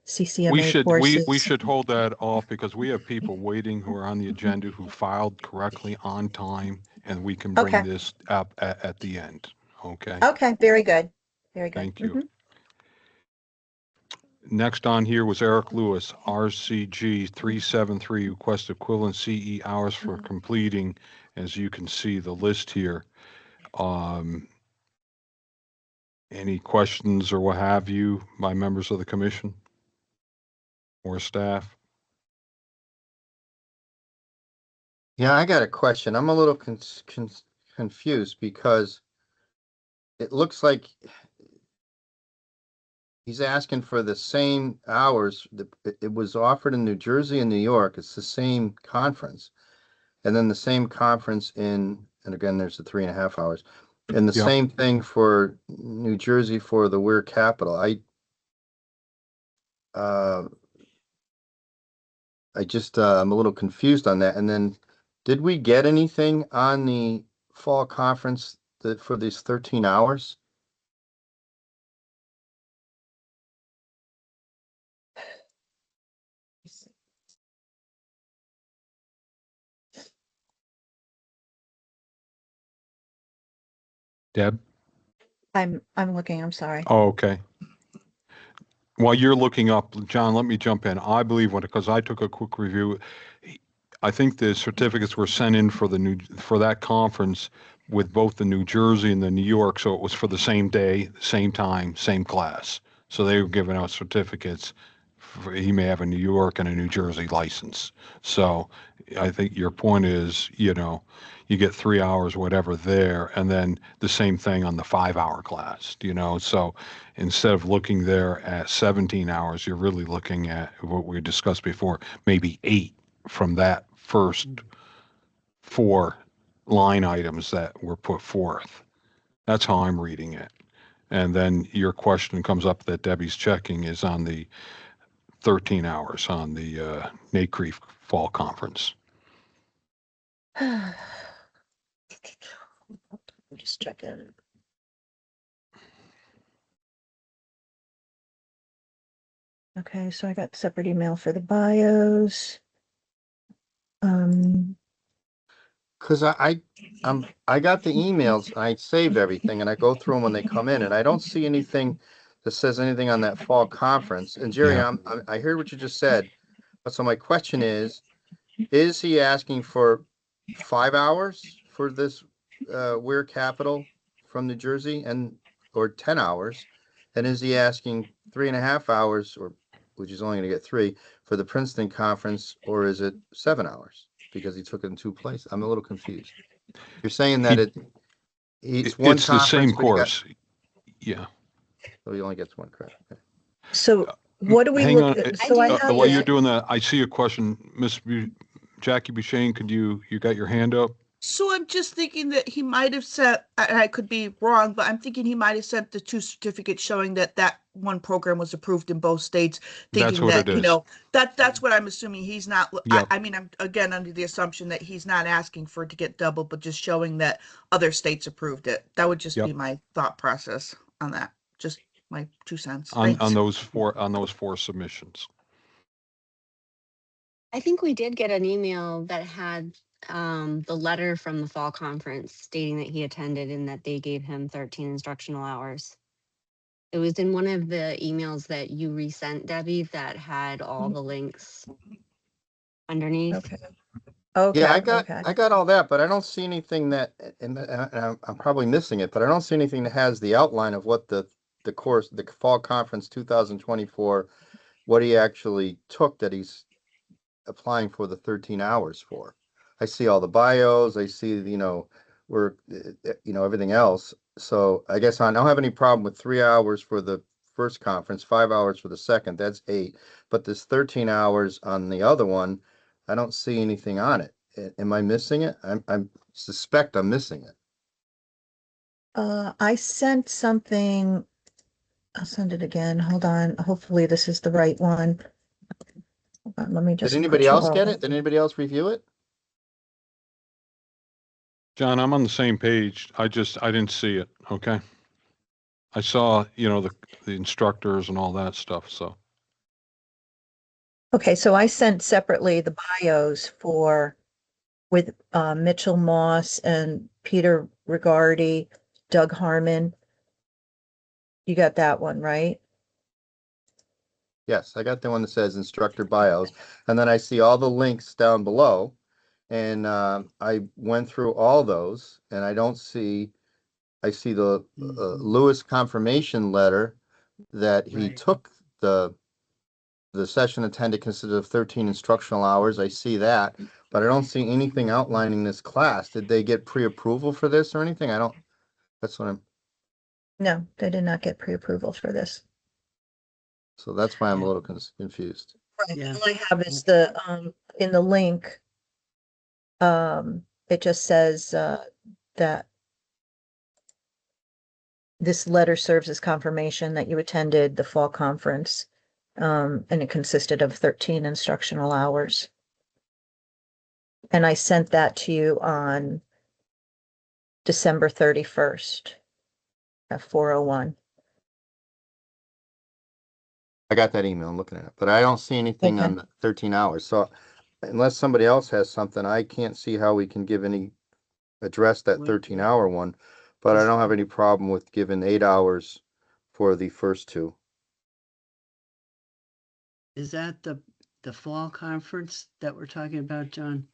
CCMA courses. We should hold that off because we have people waiting who are on the agenda who filed correctly on time, and we can bring this up at the end. Okay. Okay, very good. Very good. Thank you. Next on here was Eric Lewis, RCG 373, request equivalent CE hours for completing. As you can see the list here. Any questions or what have you by members of the commission or staff? Yeah, I got a question. I'm a little confused because it looks like he's asking for the same hours. It was offered in New Jersey and New York. It's the same conference. And then the same conference and again, there's the 3.5 hours. And the Yep. same thing for New Jersey for the Weir Capital. I'm a little confused on that. And then did we get anything on the fall conference for these 13 hours? Deb? I'm looking, I'm sorry. Oh, okay. While you're looking up, John, let me jump in. I believe because I took a quick review, I think the certificates were sent in for that conference with both the New Jersey and the New York, so it was for the same day, same time, same class. So they were giving out certificates. He may have a New York and a New Jersey license. So I think your point is, you get 3 hours, whatever there, and then the same thing on the 5-hour class, So instead of looking there at 17 hours, you're really looking at what we discussed before, maybe 8 from that first 4 line items that were put forth. That's how I'm reading it. And then your question comes up that Debbie's checking is on the 13 hours on the Nate Creek Fall Conference. Just checking. Okay, so I got separate email for the bios. Because I got the emails, I saved everything, and I go through them when they come in, and I don't see anything that says anything on that fall conference. And Jerry, Yeah. I heard what you just said, but so my question is he asking for 5 hours for this Weir Capital from New Jersey or 10 hours? And is he asking 3.5 hours, or which is only going to get 3 for the Princeton conference, or is it 7 hours because he took it in 2 places? I'm a little confused. You're saying that it's one It's the same conference, but course. Yeah. so he only gets one credit. Okay. So what do we Hang on. look? So I have While you're this. doing that, I see a question. Jackie Buchanan, you got your hand up? So I'm just thinking that he might have sent, and I could be wrong, but I'm thinking he might have sent the 2 certificates showing that one program was approved in both states, That's thinking what that, it is. that's what I'm assuming. He's not, Yep. I mean, I'm again under the assumption that he's not asking for it to get double, but just showing that other states approved it. That would just Yep. be my thought process on that. Just my 2 cents. On Thanks. those 4 submissions. I think we did get an email that had the letter from the fall conference stating that he attended and that they gave him 13 instructional hours. It was in one of the emails that you resent, Debbie, that had all the links underneath. Okay. Okay. Yeah, Okay. I got all that, but I don't see anything that, and I'm probably missing it, but I don't see anything that has the outline of what the course, the fall conference 2024, what he actually took that he's applying for the 13 hours for. I see all the bios, I see, where, everything else. So I guess I don't have any problem with 3 hours for the first conference, 5 hours for the second, that's 8. But this 13 hours on the other one, I don't see anything on it. Am I missing it? I suspect I'm missing it. I sent something. I'll send it again. Hold on. Hopefully this is the right one. Hold on, let me just. Did anybody else get it? Did anybody else review it? John, I'm on the same page. I didn't see it. Okay. I saw, the instructors and all that stuff. So. Okay, so I sent separately the bios with Mitchell Moss and Peter Rigardi, Doug Harmon. You got that one, right? Yes, I got the one that says instructor bios, and then I see all the links down below. And I went through all those, and I don't see I see the Mhm. Lewis confirmation letter that he Right. took the session attended consisted of 13 instructional hours. I see that, but I don't see anything outlining this class. Did they get pre-approval for this or anything? I don't, that's what I'm, No, they did not get pre-approval for this. so that's why I'm a Yeah. little confused. Right. Yeah. All I have is the, in the link, it just says, that this letter serves as confirmation that you attended the fall conference. And it consisted of 13 instructional hours. And I sent that to you on December 31st at 4:01. I got that email, I'm looking at it, but I don't see anything Okay. on the 13 hours. So unless somebody else has something, I can't see how we can address that What- 13-hour one, but I don't have any problem with giving 8 hours for the first two. Is that the fall conference that we're talking about, John?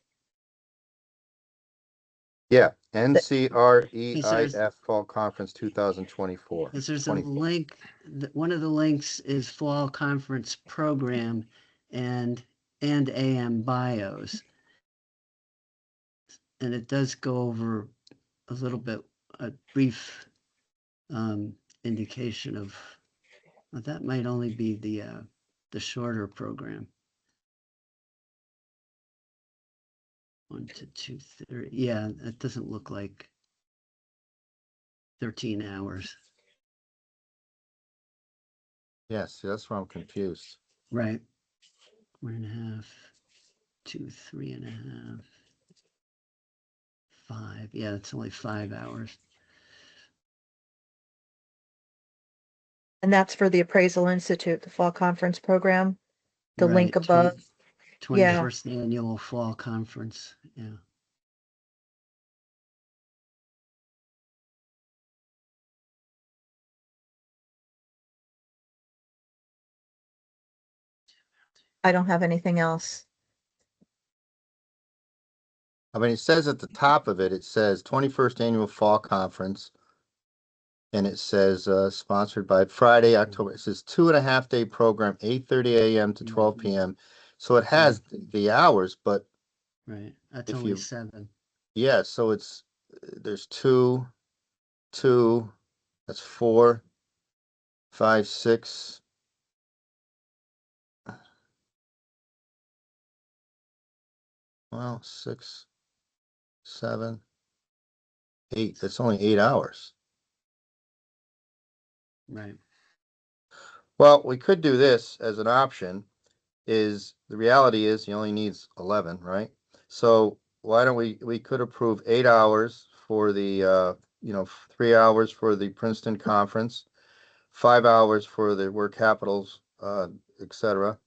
Yeah, there's- NCREIF Fall Conference 2024. Because there's a link, one of the links is fall conference program and AM bios. And it does go over a little bit, a brief indication of, well, that might only be the shorter program. 1 to 2:30. Yeah, that doesn't look like 13 hours. Yes, that's where I'm confused. Right. 1.5 to 3.5. 5. Yeah, it's only 5 hours. And that's for the Appraisal Institute, the fall conference program, the link Right, above. Yeah. 21st annual fall conference. Yeah. I don't have anything else. I mean, it says at the top of it, it says 21st Annual Fall Conference. And it says sponsored by Friday, October. It says 2.5 day program, 8:30 a.m. to 12 p.m. So it has the hours, but Right. That's if only you, 7. yeah, so there's two, that's 4, 5, 6. Well, 6, 7, 8. That's only 8 hours. Right. Well, we could do this as an option. The reality is he only needs 11, right? So why don't we could approve 8 hours for the 3 hours for the Princeton conference, 5 hours for the work capitals, etc.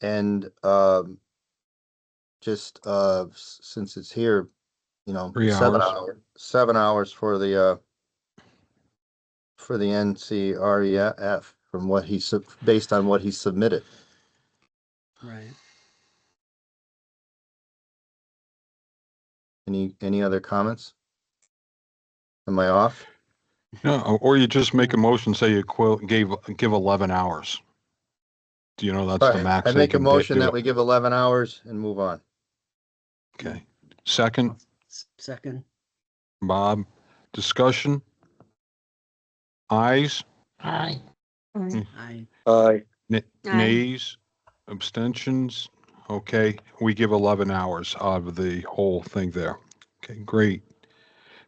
And just since it's here, 3 7 hours. hours, 7 hours for the NCREF from what based on what he submitted. Right. Any other comments? Am I off? No, or you just make a motion, say you give 11 hours. Do you know that's the max I they make a can motion do? that we give 11 hours and move on. Okay. Second, Second. Bob, discussion? Ayes? Aye. I Aye. Nays? Abstentions? Okay, we give 11 hours out of the whole thing there. Okay, great.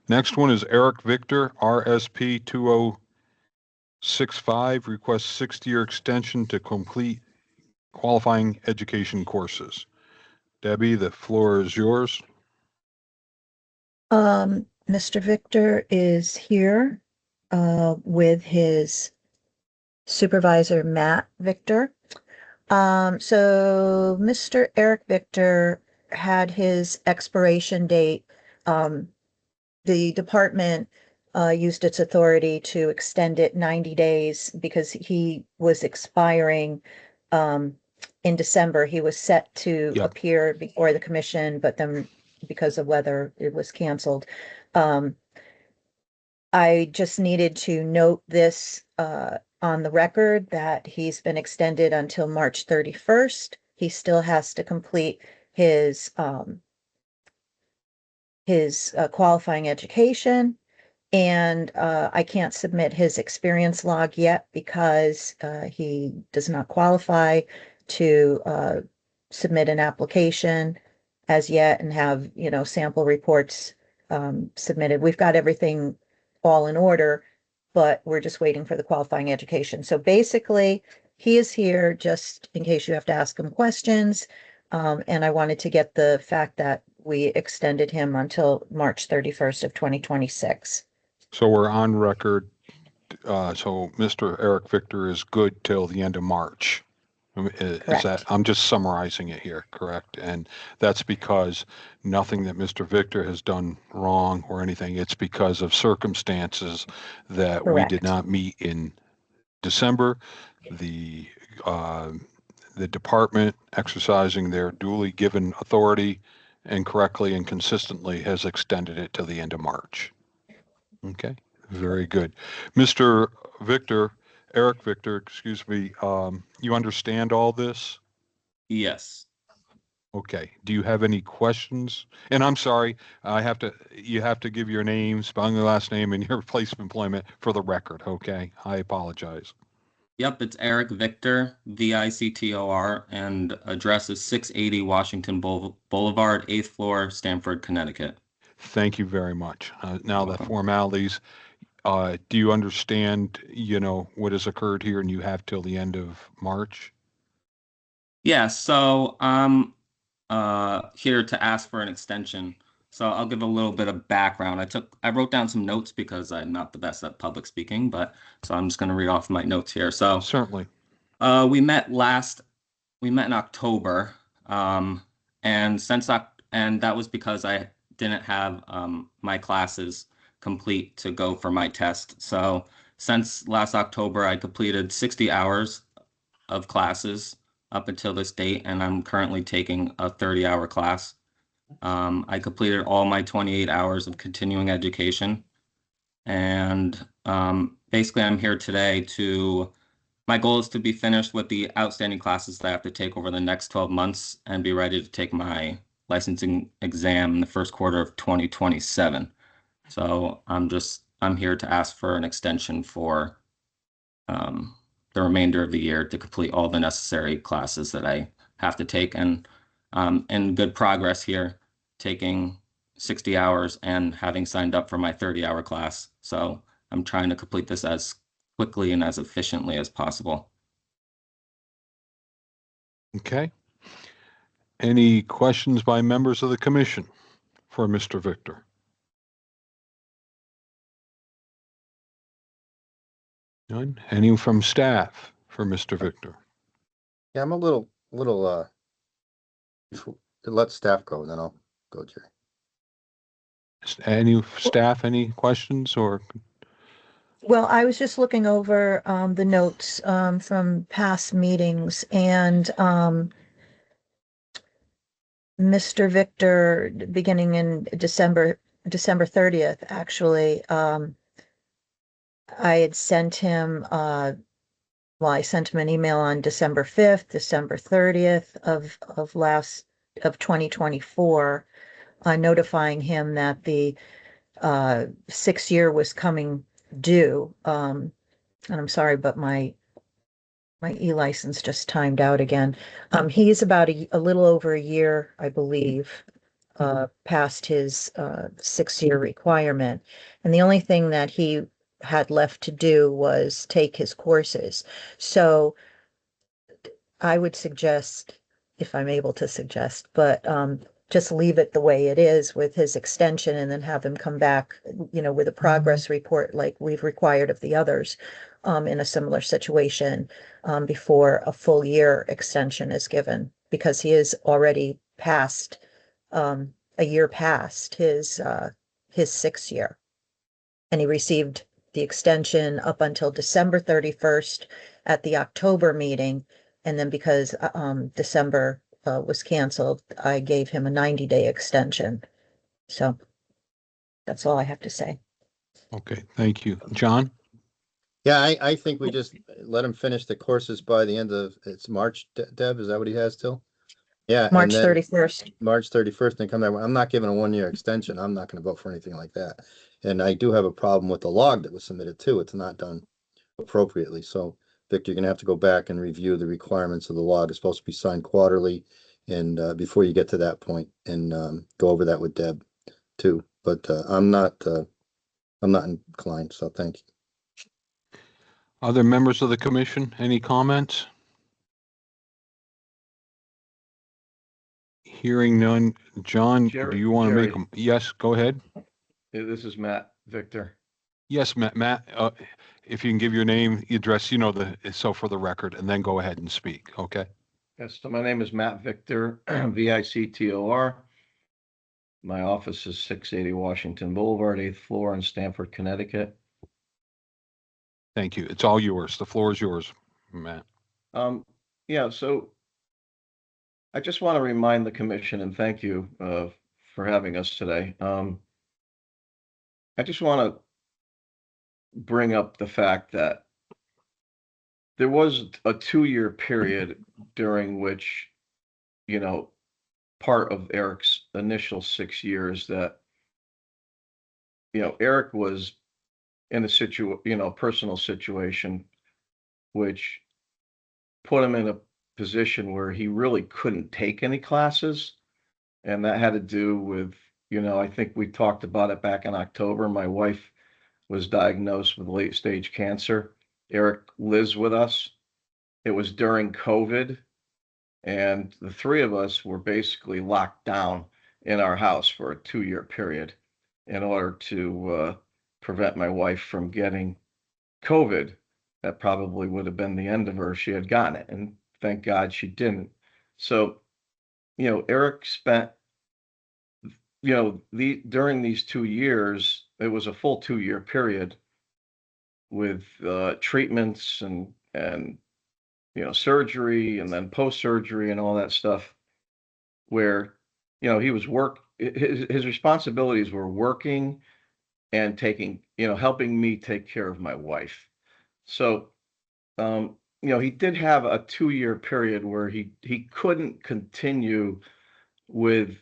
Next one is Eric Victor, RSP 2065, requests 6-year extension to complete qualifying education courses. Debbie, the floor is yours. Mr. Victor is here, with his supervisor, Matt Victor. So Mr. Eric Victor had his expiration date. The department used its authority to extend it 90 days because he was expiring in December. He was set to Yep. appear before the commission, but then because of weather, it was canceled. Um, I just needed to note this on the record that he's been extended until March 31st. He still has to complete his qualifying education. And I can't submit his experience log yet because he does not qualify to submit an application as yet and have, sample reports submitted. We've got everything all in order, but we're just waiting for the qualifying education. So basically, he is here just in case you have to ask him questions. And I wanted to get the fact that we extended him until March 31st of 2026. So we're on record. So Mr. Eric Victor is good till the end of March. Is that, Correct. I'm just summarizing it here, correct? And that's because nothing that Mr. Victor has done wrong or anything. It's because of circumstances that we did Correct. not meet in December. The department, exercising their duly given authority and correctly and consistently, has extended it to the end of March. Okay, very good. Mr. Victor, Eric Victor, excuse me, you understand all this? Yes. Okay. Do you have any questions? And I'm sorry, you have to give your name, spelling your last name, and your place of employment for the record, okay? I apologize. Yep, it's Eric Victor, Victor, and address is 680 Washington Boulevard, 8th floor, Stamford, Connecticut. Thank you very much. Now the welcome. formalities, do you understand, what has occurred here and you have till the end of March? Yeah, so I'm here to ask for an extension. So I'll give a little bit of background. I wrote down some notes because I'm not the best at public speaking, so I'm just going to read off my notes here. So Certainly. we met in October, and that was because I didn't have my classes complete to go for my test. So since last October, I completed 60 hours of classes up until this date, and I'm currently taking a 30-hour class. I completed all my 28 hours of continuing education, and basically I'm here today my goal is to be finished with the outstanding classes that I have to take over the next 12 months and be ready to take my licensing exam in the first quarter of 2027. So I'm here to ask for an extension for the remainder of the year to complete all the necessary classes that I have to take. And in good progress here, taking 60 hours and having signed up for my 30-hour class. So I'm trying to complete this as quickly and as efficiently as possible. Okay. Any questions by members of the commission for Mr. Victor? None? Any from staff for Mr. Victor? Yeah, I'm a little, let staff go, then I'll go, Jerry. Any staff, any questions or? Well, I was just looking over the notes from past meetings and Mr. Victor, beginning in December 30th, actually, I had sent him, I sent him an email on December 5th, December 30th of 2024, notifying him that the 6-year was coming due. And I'm sorry, but my e-license just timed out again. He's about a little over a year, I believe, past his 6-year requirement. And the only thing that he had left to do was take his courses. So I would suggest, if I'm able to suggest, but just leave it the way it is with his extension and then have him come back, with a progress report like we've required of the others in a similar situation before a full year extension is given, because he is already past a year past his 6 year. And he received the extension up until December 31st at the October meeting. And then because December was canceled, I gave him a 90-day extension. So that's all I have to say. Okay, thank you. John? Yeah, I think we just let him finish the courses by the end of, it's March, Deb, is that what he has till? Yeah, and March then 31st. March 31st, and come there. I'm not giving a 1-year extension. I'm not gonna vote for anything like that. And I do have a problem with the log that was submitted too. It's not done appropriately. So Victor, you're gonna have to go back and review the requirements of the log. It's supposed to be signed quarterly. And before you get to that point, and go over that with Deb too. But I'm not inclined, so thank you. Other members of the commission, any comments? Hearing none. John, do you want to make Jerry. yes, go ahead. This is Matt Victor. Yes, Matt, if you can give your name, address, so for the record, and then go ahead and speak, okay? Yes, so my name is Matt Victor, Victor. My office is 680 Washington Boulevard, 8th floor in Stamford, Connecticut. Thank you. It's all yours. The floor is yours, Matt. Yeah, so I just want to remind the commission, and thank you for having us today. I just want to bring up the fact that there was a 2-year period during which, part of Eric's initial 6 years that, Eric was in a personal situation, which put him in a position where he really couldn't take any classes. And that had to do with, I think we talked about it back in October. My wife was diagnosed with late stage cancer. Eric lives with us. It was during COVID, and the three of us were basically locked down in our house for a 2-year period in order to prevent my wife from getting COVID. That probably would have been the end of her if she had gotten it, and thank God she didn't. So, Eric spent, during these 2 years, it was a full 2-year period with treatments and surgery and then post-surgery and all that stuff, where he was his responsibilities were working and taking, helping me take care of my wife. So he did have a 2-year period where he couldn't continue with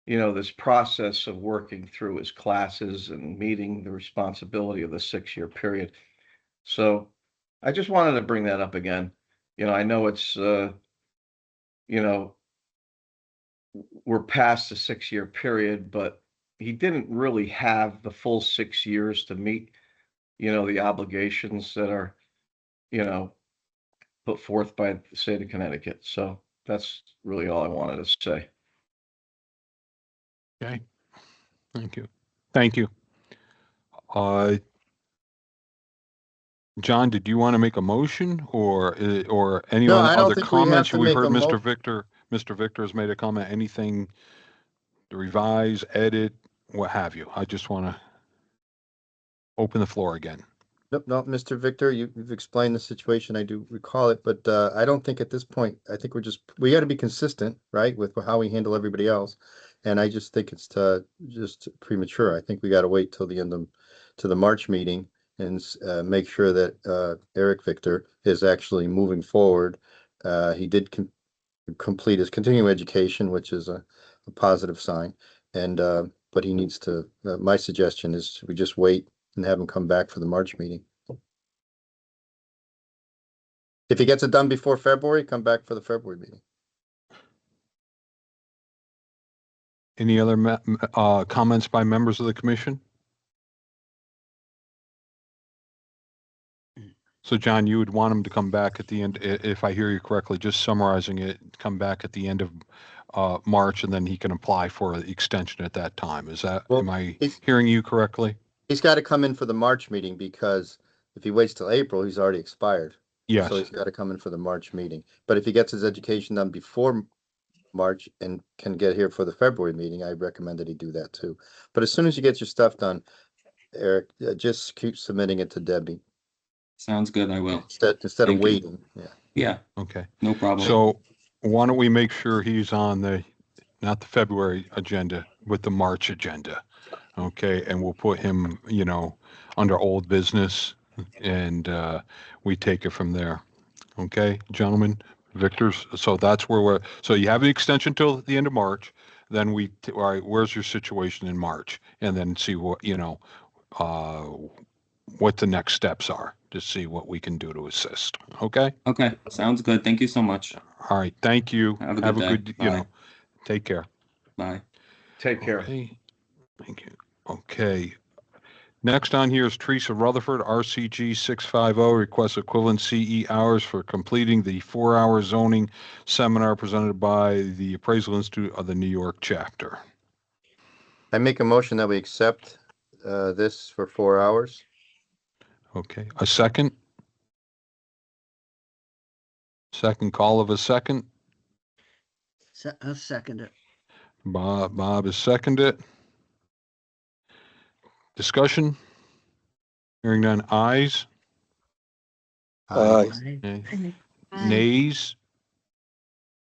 this process of working through his classes and meeting the responsibility of the 6-year period. So I just wanted to bring that up again. I know it's we're past the 6-year period, but he didn't really have the full 6 years to meet the obligations that are put forth by the state of Connecticut. So that's really all I wanted to say. Okay. Thank you. Thank you. John, did you want to make a motion or any No, I don't other think we have comments? to We make heard a Mr. Victor. Mr. Victor has made a comment. Anything to revise, edit, what have you? I just want to open the floor again. No, Mr. Victor, you've explained the situation. I do recall it, but I don't think at this point, I think we got to be consistent, right, with how we handle everybody else. And I just think it's just premature. I think we got to wait till the end to the March meeting and make sure that Eric Victor is actually moving forward. He did complete his continuing education, which is a positive sign. And but he needs to. My suggestion is we just wait and have him come back for the March meeting. If he gets it done before February, come back for the February meeting. Any other comments by members of the commission? So John, you would want him to come back at the end, if I hear you correctly, just summarizing it, come back at the end of March, and then he can apply for an extension at that time. Am I hearing you correctly? He's got to come in for the March meeting because if he waits till April, he's already expired. Yes. So he's got to come in for the March meeting. But if he gets his education done before March and can get here for the February meeting, I recommend that he do that too. But as soon as you get your stuff done, Eric, just keep submitting it to Debbie. Sounds good. I will. Instead of waiting. Yeah. Yeah. Okay. No problem. So why don't we make sure he's on not the February agenda, with the March agenda. Okay, and we'll put him, under old business, and we take it from there. Okay, gentlemen, Victor's. So that's where we're. So you have the extension till the end of March. Then all right. Where's your situation in March? And then see uh, what the next steps are to see what we can do to assist. Okay. Okay, sounds good. Thank you so much. All right. Thank you. Have a good day. Bye. Take care. Bye. Take care. Okay. Thank you. Okay. Next on here is Teresa Rutherford, RCG 650, requests equivalent CE hours for completing the 4-hour zoning seminar presented by the Appraisal Institute of the New York chapter. I make a motion that we accept this for 4 hours. Okay. A second? Second call of a second. I'll second it. Bob has seconded it. Discussion? Hearing none. Ayes? Aye. Nay. Nays?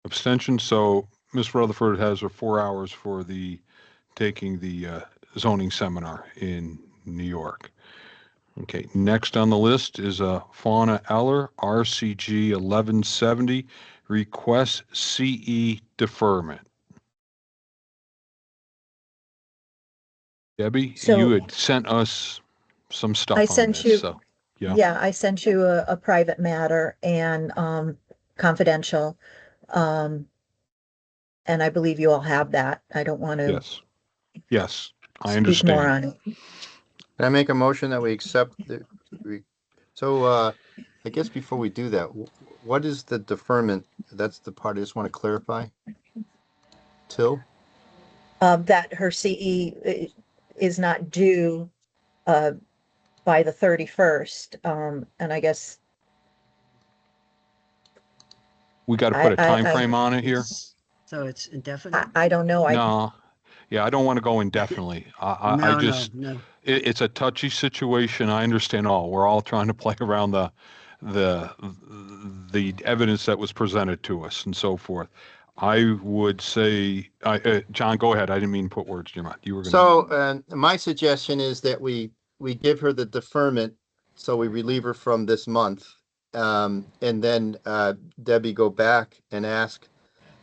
Abstention. So Ms. Rutherford has her 4 hours for taking the zoning seminar in New York. Okay, next on the list is Fauna Eller, RCG 1170, requests CE deferment. Debbie, So- you had sent us some stuff I on sent this, you- so, yeah. Yeah, I sent you a private matter and confidential. And I believe you all have that. I don't want to Yes, I speak more understand. on it. Can I make a motion that we accept so I guess before we do that, what is the deferment? That's the part I just want to clarify. Till? That her CE is not due by the 31st. And I guess We got to put a I- time frame on it here? So it's indefinite? I don't know. No, yeah, I don't want to go indefinitely. I No, just, no. it's a touchy situation. I understand all. We're all trying to play around the evidence that was presented to us and so forth. I would say, John, go ahead. I didn't mean to put words in your mouth. You were going to. So my suggestion is that we give her the deferment, so we relieve her from this month. And then Debbie go back and ask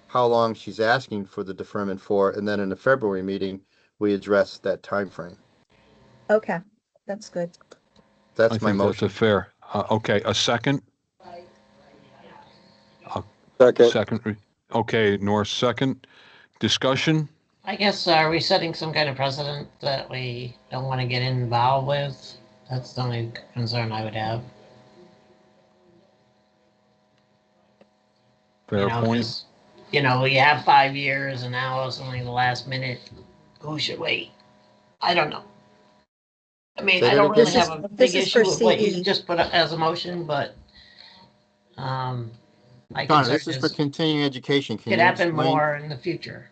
how long she's asking for the deferment for, and then in the February meeting, we address that time frame. Okay, that's good. That's I my think motion. that's a fair. Okay, a second? Second. Second. Okay, Norris, second. Discussion? I guess, are we setting some kind of precedent that we don't want to get involved with? That's the only concern I would have. Fair point. 'Cause, we have 5 years and now it's only the last minute. Who should wait? I don't know. I mean, Say I that don't really again? have a This big is for issue with what you CE. just put as a motion, but, my Donna, concern this is for is continuing education. Can could you happen explain? more in the future.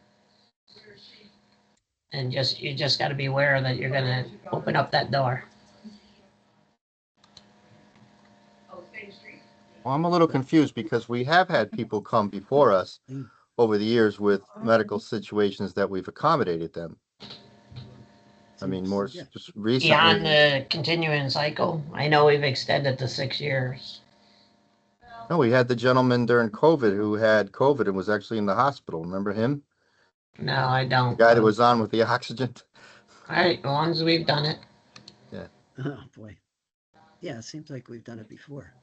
And you just gotta be aware that you're gonna open up that door. Well, I'm a little confused because we have had people come before us over the years with medical situations that we've accommodated them. I mean, more Yeah. just Beyond recently. the continuing cycle, I know we've extended to 6 years. No, we had the gentleman during COVID who had COVID and was actually in the hospital. Remember him? No, I The don't. guy that was on with the oxygen. All right, as long as we've done it. Oh, boy. Yeah, it seems like we've done it before.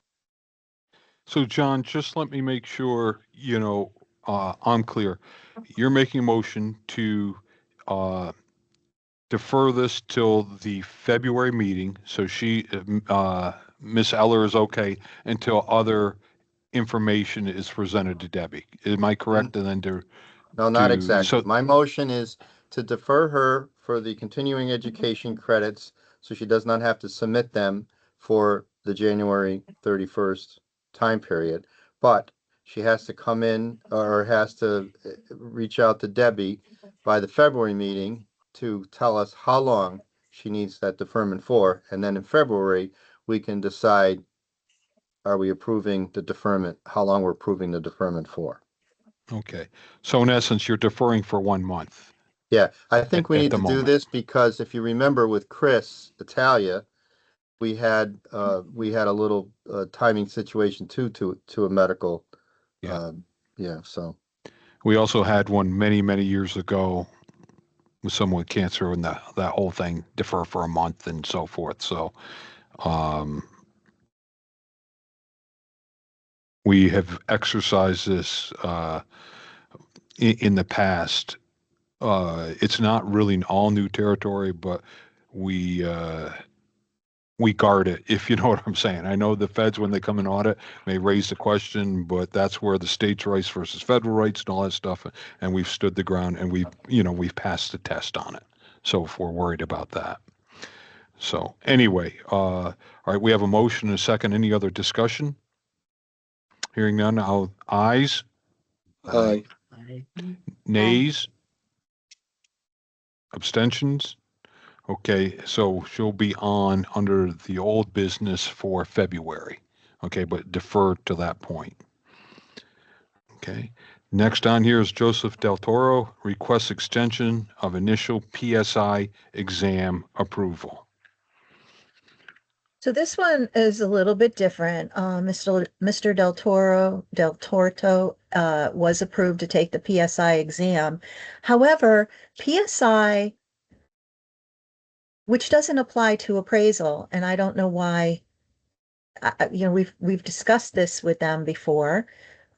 So, John, just let me make sure, I'm clear. You're making a motion to defer this till the February meeting, so Miss Eller is okay until other information is presented to Debbie. Am I correct? And then No, not to- exactly. so- My motion is to defer her for the continuing education credits, so she does not have to submit them for the January 31st time period. But she has to come in or has to reach out to Debbie by the February meeting to tell us how long she needs that deferment for. And then in February, we can decide, are we approving the deferment, how long we're approving the deferment for. Okay. So in essence, you're deferring for 1 month. Yeah, I think we at need the to do moment. this because if you remember with Chris Italia, we had a little timing situation too to a medical. Yeah. Yeah, so We also had one many years ago with someone with cancer, and that whole thing defer for a month and so forth. So um, we have exercised this in the past. It's not really all new territory, but we we guard it, if you know what I'm saying. I know the feds, when they come and audit, may raise the question, but that's where the states' rights versus federal rights and all that stuff. And we've stood the ground, and we've passed the test on it. So if we're worried about that. So anyway, all right, we have a motion and a second. Any other discussion? Hearing none, all ayes, Aye. nays, abstentions. Okay, so she'll be on under the old business for February. Okay, but defer to that point. Okay. Next on here is Joseph Del Toro requests extension of initial PSI exam approval. So this one is a little bit different. Mr. Del Torto was approved to take the PSI exam. However, PSI, which doesn't apply to appraisal, and I don't know why, we've discussed this with them before.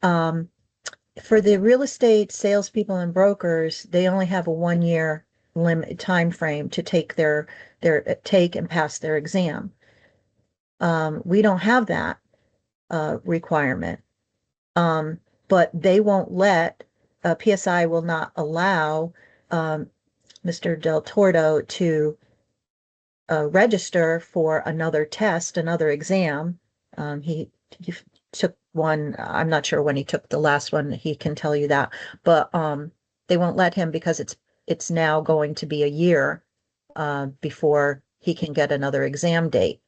For the real estate salespeople and brokers, they only have a 1 year limit time frame to take their take and pass their exam. We don't have that requirement. But they won't let, PSI will not allow Mr. Del Tordo to register for another test, another exam. He took one, I'm not sure when he took the last one, he can tell you that, but they won't let him because it's now going to be a year before he can get another exam date.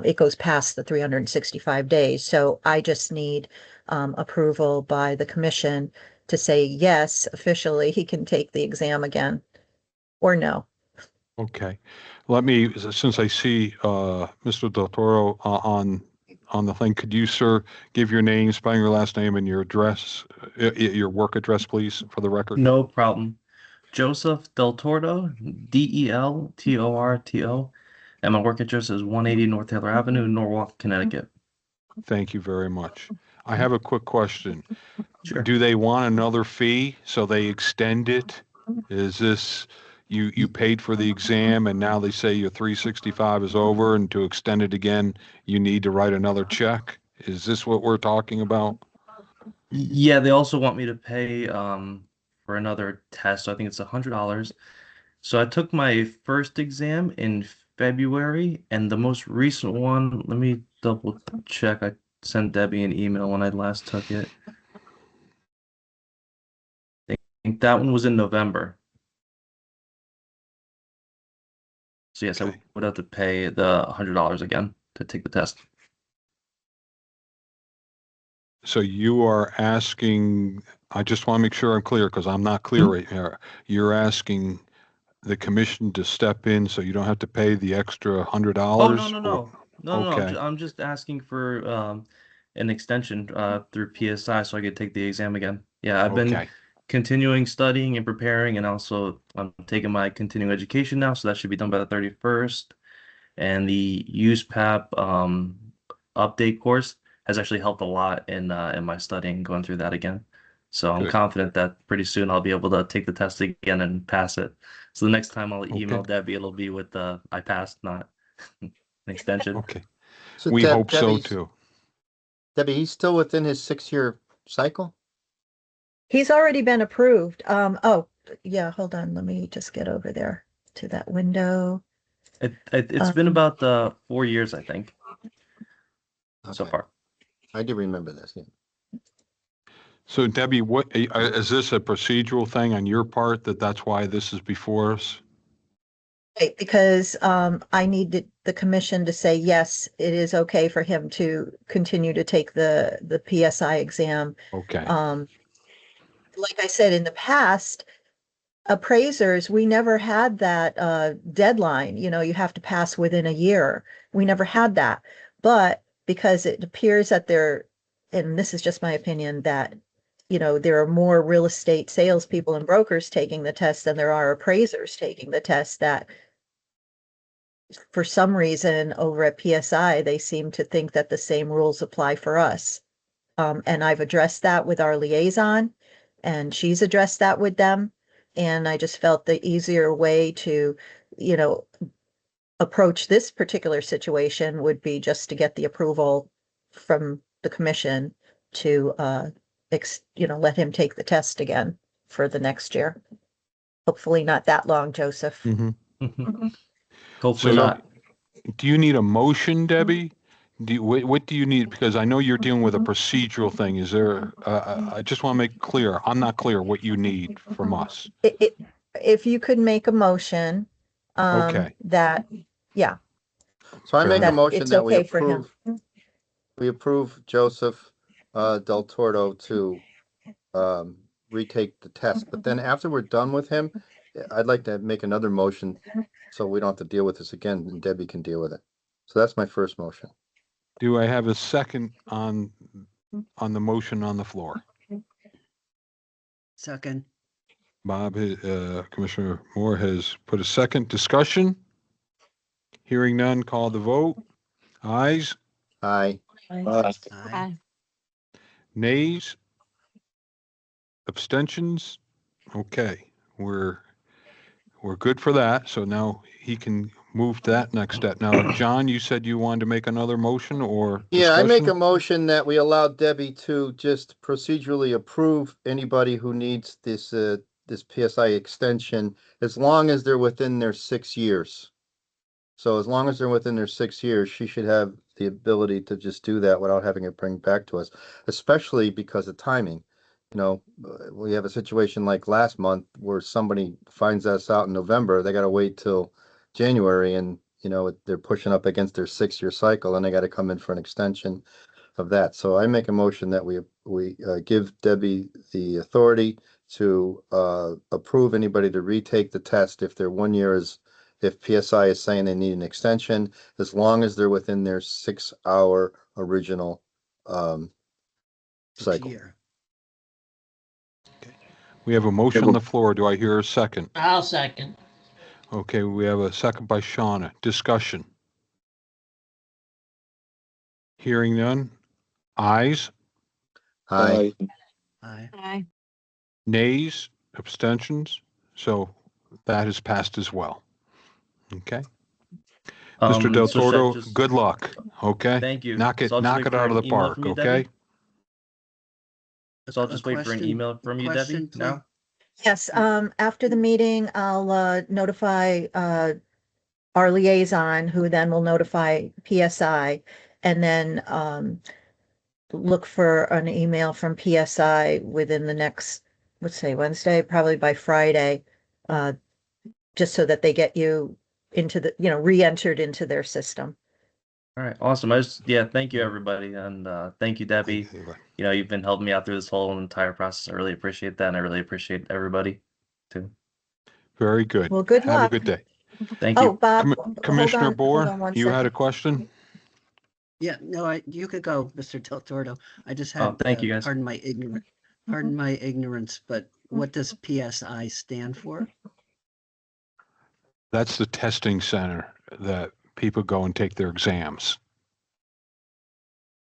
It goes past the 365 days. So I just need approval by the commission to say, yes, officially, he can take the exam again, or no. Okay. Let me, since I see Mr. Del Toro on the thing, could you, sir, give your name, spelling your last name, and your address, your work address, please, for the record? No problem. Joseph Del Torto, Deltorto, and my work address is 180 North Taylor Avenue, Norwalk, Connecticut. Thank you very much. I have a quick question. Sure. Do they want another fee so they extend it? Is this, you paid for the exam and now they say your 365 is over, and to extend it again, you need to write another check? Is this what we're talking about? Yeah, they also want me to pay for another test. So I think it's $100. So I took my first exam in February, and the most recent one, let me double check. I sent Debbie an email when I last took it. I think that one was in November. So yes, I would have to pay the $100 again to take the test. So you are asking, I just want to make sure I'm clear because I'm not clear right here. You're asking the commission to step in so you don't have to pay the extra $100? Oh, no. No. Okay. I'm just asking for an extension through PSI so I could take the exam again. Yeah, I've been Okay. continuing studying and preparing, and also I'm taking my continuing education now, so that should be done by the 31st. And the USPAP update course has actually helped a lot in my studying, going through that again. So I'm Good. confident that pretty soon I'll be able to take the test again and pass it. So the next time I'll email Okay. Debbie, it'll be with I passed, not an extension. Okay. so We hope so Debbie's, too. Debbie, he's still within his 6 year cycle. He's already been approved. Oh, yeah, hold on. Let me just get over there to that window. It's been about 4 years, I think, so Okay. far. I do remember this. Yeah. So Debbie, what is this a procedural thing on your part that's why this is before us? Right, because I need the commission to say, yes, it is okay for him to continue to take the PSI exam. Okay. Like I said, in the past, appraisers, we never had that deadline. You have to pass within a year. We never had that. But because it appears that and this is just my opinion, that there are more real estate salespeople and brokers taking the test than there are appraisers taking the test, that for some reason over at PSI, they seem to think that the same rules apply for us. And I've addressed that with our liaison, and she's addressed that with them. And I just felt the easier way to, approach this particular situation would be just to get the approval from the commission to, let him take the test again for the next year. Hopefully not that long, Joseph. Hopefully So not. do you need a motion, Debbie? What do you need? Because I know you're dealing with a procedural thing. Is there, I just want to make clear, I'm not clear what you need from us. If you could make a motion, Okay. that, yeah, So I make a that motion it's that we okay for him. approve Joseph Del Tordo to retake the test. But then after we're done with him, I'd like to make another motion so we don't have to deal with this again and Debbie can deal with it. So that's my first motion. Do I have a second on the motion on the floor? Second. Bob, Commissioner Moore has put a second. Discussion? Hearing none, call the vote. Ayes? Aye. Aye. Nays? Abstentions? Okay, we're good for that. So now he can move to that next step. Now, John, you said you wanted to make another motion or Yeah, I make a discussion? motion that we allow Debbie to just procedurally approve anybody who needs this PSI extension as long as they're within their 6 years. So as long as they're within their 6 years, she should have the ability to just do that without having it bring back to us, especially because of timing. We have a situation like last month where somebody finds us out in November, they got to wait till January, and they're pushing up against their 6-year cycle, and they got to come in for an extension of that. So I make a motion that we give Debbie the authority to approve anybody to retake the test if their 1 year if PSI is saying they need an extension, as long as they're within their 6-hour original cycle. Year. We have a motion on the floor. Do I hear a second? I'll second. Okay, we have a second by Shauna. Discussion. Hearing none. Ayes? Aye. Aye. Nays? Abstentions? So that has passed as well. Okay. Mr. Del So should I Tordo, just- good luck. Okay. Thank you. Knock it So I'll just wait out for of an the email park. from you, Okay. Debbie? So I'll just wait for an email from you, Debbie, Question, now? Yes, after the meeting, I'll notify our liaison, who then will notify PSI, and then look for an email from PSI within the next, let's say Wednesday, probably by Friday, just so that they get you into re-entered into their system. All right, awesome. Thank you, everybody. And thank you, Debbie. You've been helping me out through this whole entire process. I really appreciate that. And I really appreciate everybody too. Very good. Well, good Have luck. a good day. Thank Oh, you. Bob, Commissioner hold Bohr, on one you had a second. question? Yeah, no, you could go, Mr. Del Tordo. I just had, thank you, guys. pardon my ignorance, but what does PSI stand for? That's the testing center that people go and take their exams.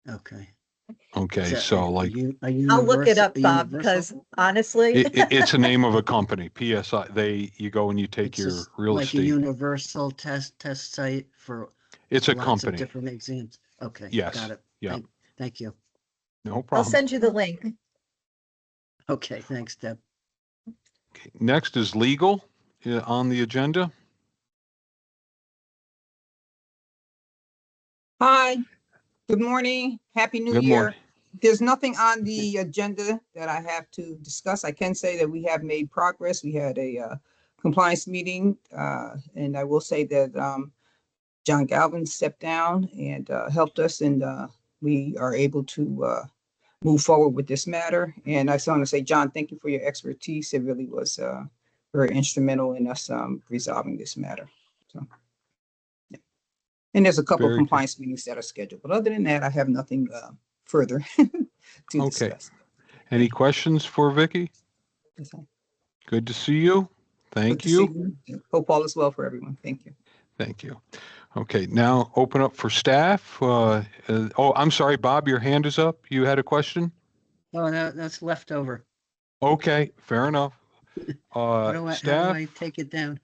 Okay. Okay, Is so that like I'll look it up, a Bob, universal? because honestly, it's the name of a company. PSI. You go and you take It's your just real like a estate. universal test site for It's a lots company. of different exams. Okay. Yes, Got it. yeah. Thank you. No I'll problem. send you the link. Okay, thanks, Deb. Okay, next is legal on the agenda. Hi, good morning. Happy New Good Year. morning. There's nothing on the agenda that I have to discuss. I can say that we have made progress. We had a compliance meeting, and I will say that John Galvin stepped down and helped us, and we are able to move forward with this matter. And I just want to say, John, thank you for your expertise. It really was very instrumental in us resolving this matter. So, yeah. And there's a couple of Very good. compliance meetings that are scheduled, but other than that, I have nothing further to Okay. discuss. Any questions for Vicky? That's all. Good to see you. Good Thank to see you. you. Hope all is well for everyone. Thank you. Thank you. Okay, now open up for staff. Oh, I'm sorry, Bob, your hand is up. You had a question? Oh, that's leftover. Okay, fair enough. How do Staff, I take it down?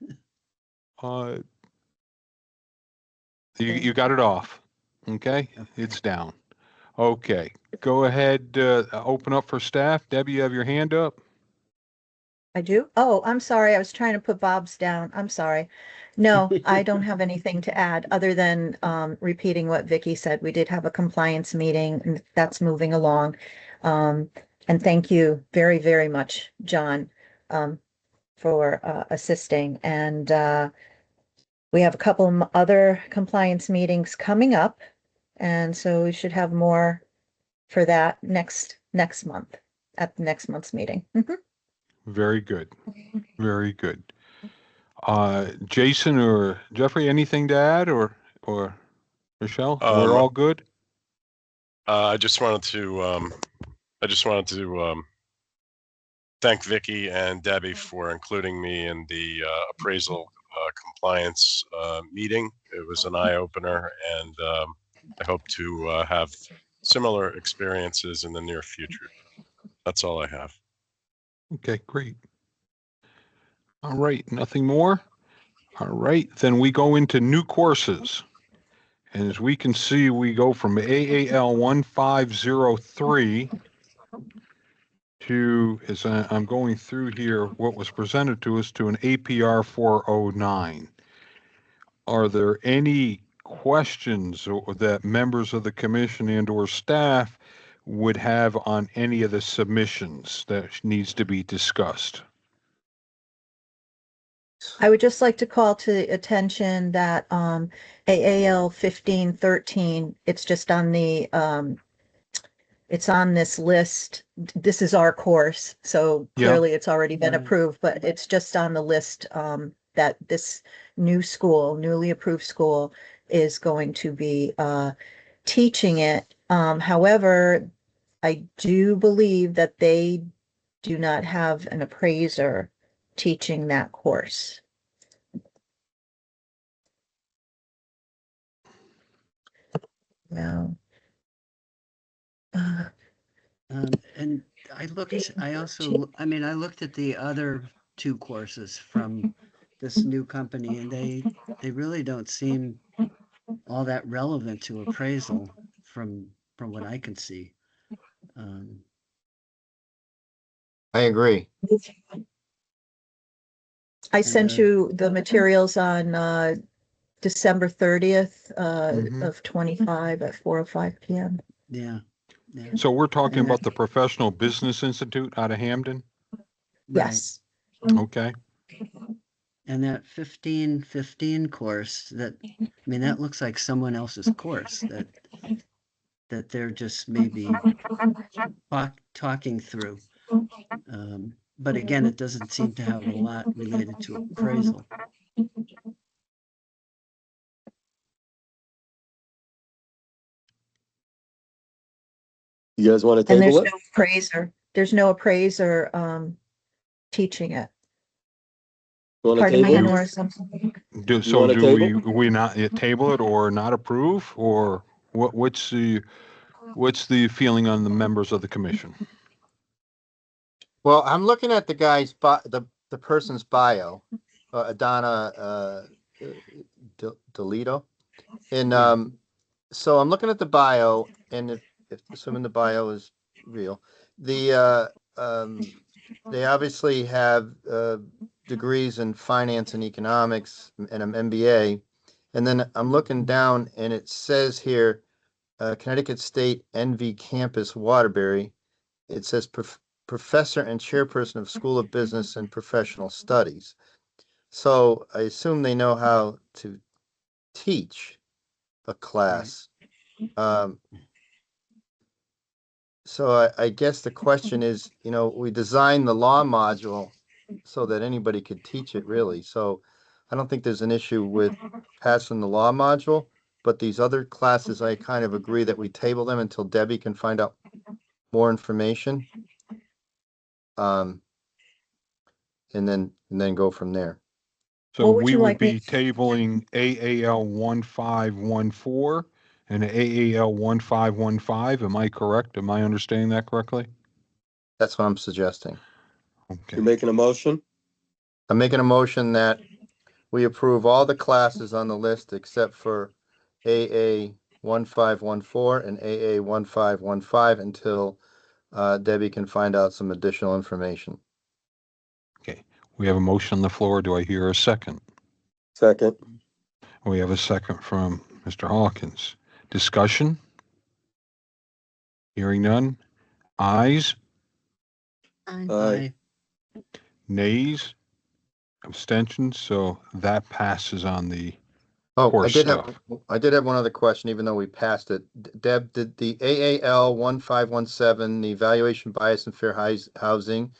you got it off. Okay, it's down. Okay, go ahead, open up for staff. Debbie, you have your hand up? I do? Oh, I'm sorry. I was trying to put Bob's down. I'm sorry. No, I don't have anything to add other than repeating what Vicky said. We did have a compliance meeting and that's moving along. And thank you very, very much, John, for assisting. And we have a couple of other compliance meetings coming up. And so we should have more for that next month at next month's meeting. Mhm. Very good. Very good. Jason or Jeffrey, anything to add or Michelle? We're all good? I just wanted to thank Vicky and Debbie for including me in the appraisal compliance meeting. It was an eye opener, and I hope to have similar experiences in the near future. That's all I have. Okay, great. All right, nothing more? All right, then we go into new courses. And as we can see, we go from AAL 1503 to, as I'm going through here, what was presented to us to an APR 409. Are there any questions that members of the commission and or staff would have on any of the submissions that needs to be discussed? I would just like to call to the attention that AAL 1513, it's just on the it's on this list. This is our course, so Yeah. clearly it's already been approved, but it's just on the list that this newly approved school is going to be teaching it. However, I do believe that they do not have an appraiser teaching that course. No. And I looked at the other two courses from this new company, and they really don't seem all that relevant to appraisal from what I can see. I agree. I sent you the materials on December 30th of 25 at 4:05 p.m. Yeah. So we're talking about the Professional Business Institute out of Hamden? Yes. Okay. And that 1515 course, that looks like someone else's course that they're just maybe talking through. But again, it doesn't seem to have a lot related to appraisal. You guys want to And table there's it? no appraiser. There's no appraiser teaching it. You want to Pardon me, table Anor, it? something. Do wanna we not table it or not approve, or what's the feeling on the members of the commission? Well, I'm looking at the guy's the person's bio, Adana Delito, and so I'm looking at the bio, and if assuming the bio is real, they obviously have degrees in finance and economics and an MBA, and then I'm looking down, and it says here, Connecticut State NV Campus Waterbury. It says professor and chairperson of School of Business and Professional Studies. So I assume they know how to teach a class. So I guess the question is, we designed the law module so that anybody could teach it really. So I don't think there's an issue with passing the law module, but these other classes, I kind of agree that we table them until Debbie can find out more information. And then go from there. So What would we you would like me be tabling AAL 1514 and AAL 1515. Am I correct? Am I understanding that correctly? That's what I'm suggesting. Okay. You're making a motion? I'm making a motion that we approve all the classes on the list except for AA 1514 and AA 1515 until Debbie can find out some additional information. Okay. We have a motion on the floor. Do I hear a second? Second. We have a second from Mr. Hawkins. Discussion? Hearing none. Ayes? Aye. Nays? Abstentions? So that passes on the Oh, course stuff. I did have one other question, even though we passed it. Deb, did the AAL 1517, the evaluation bias and fair housing,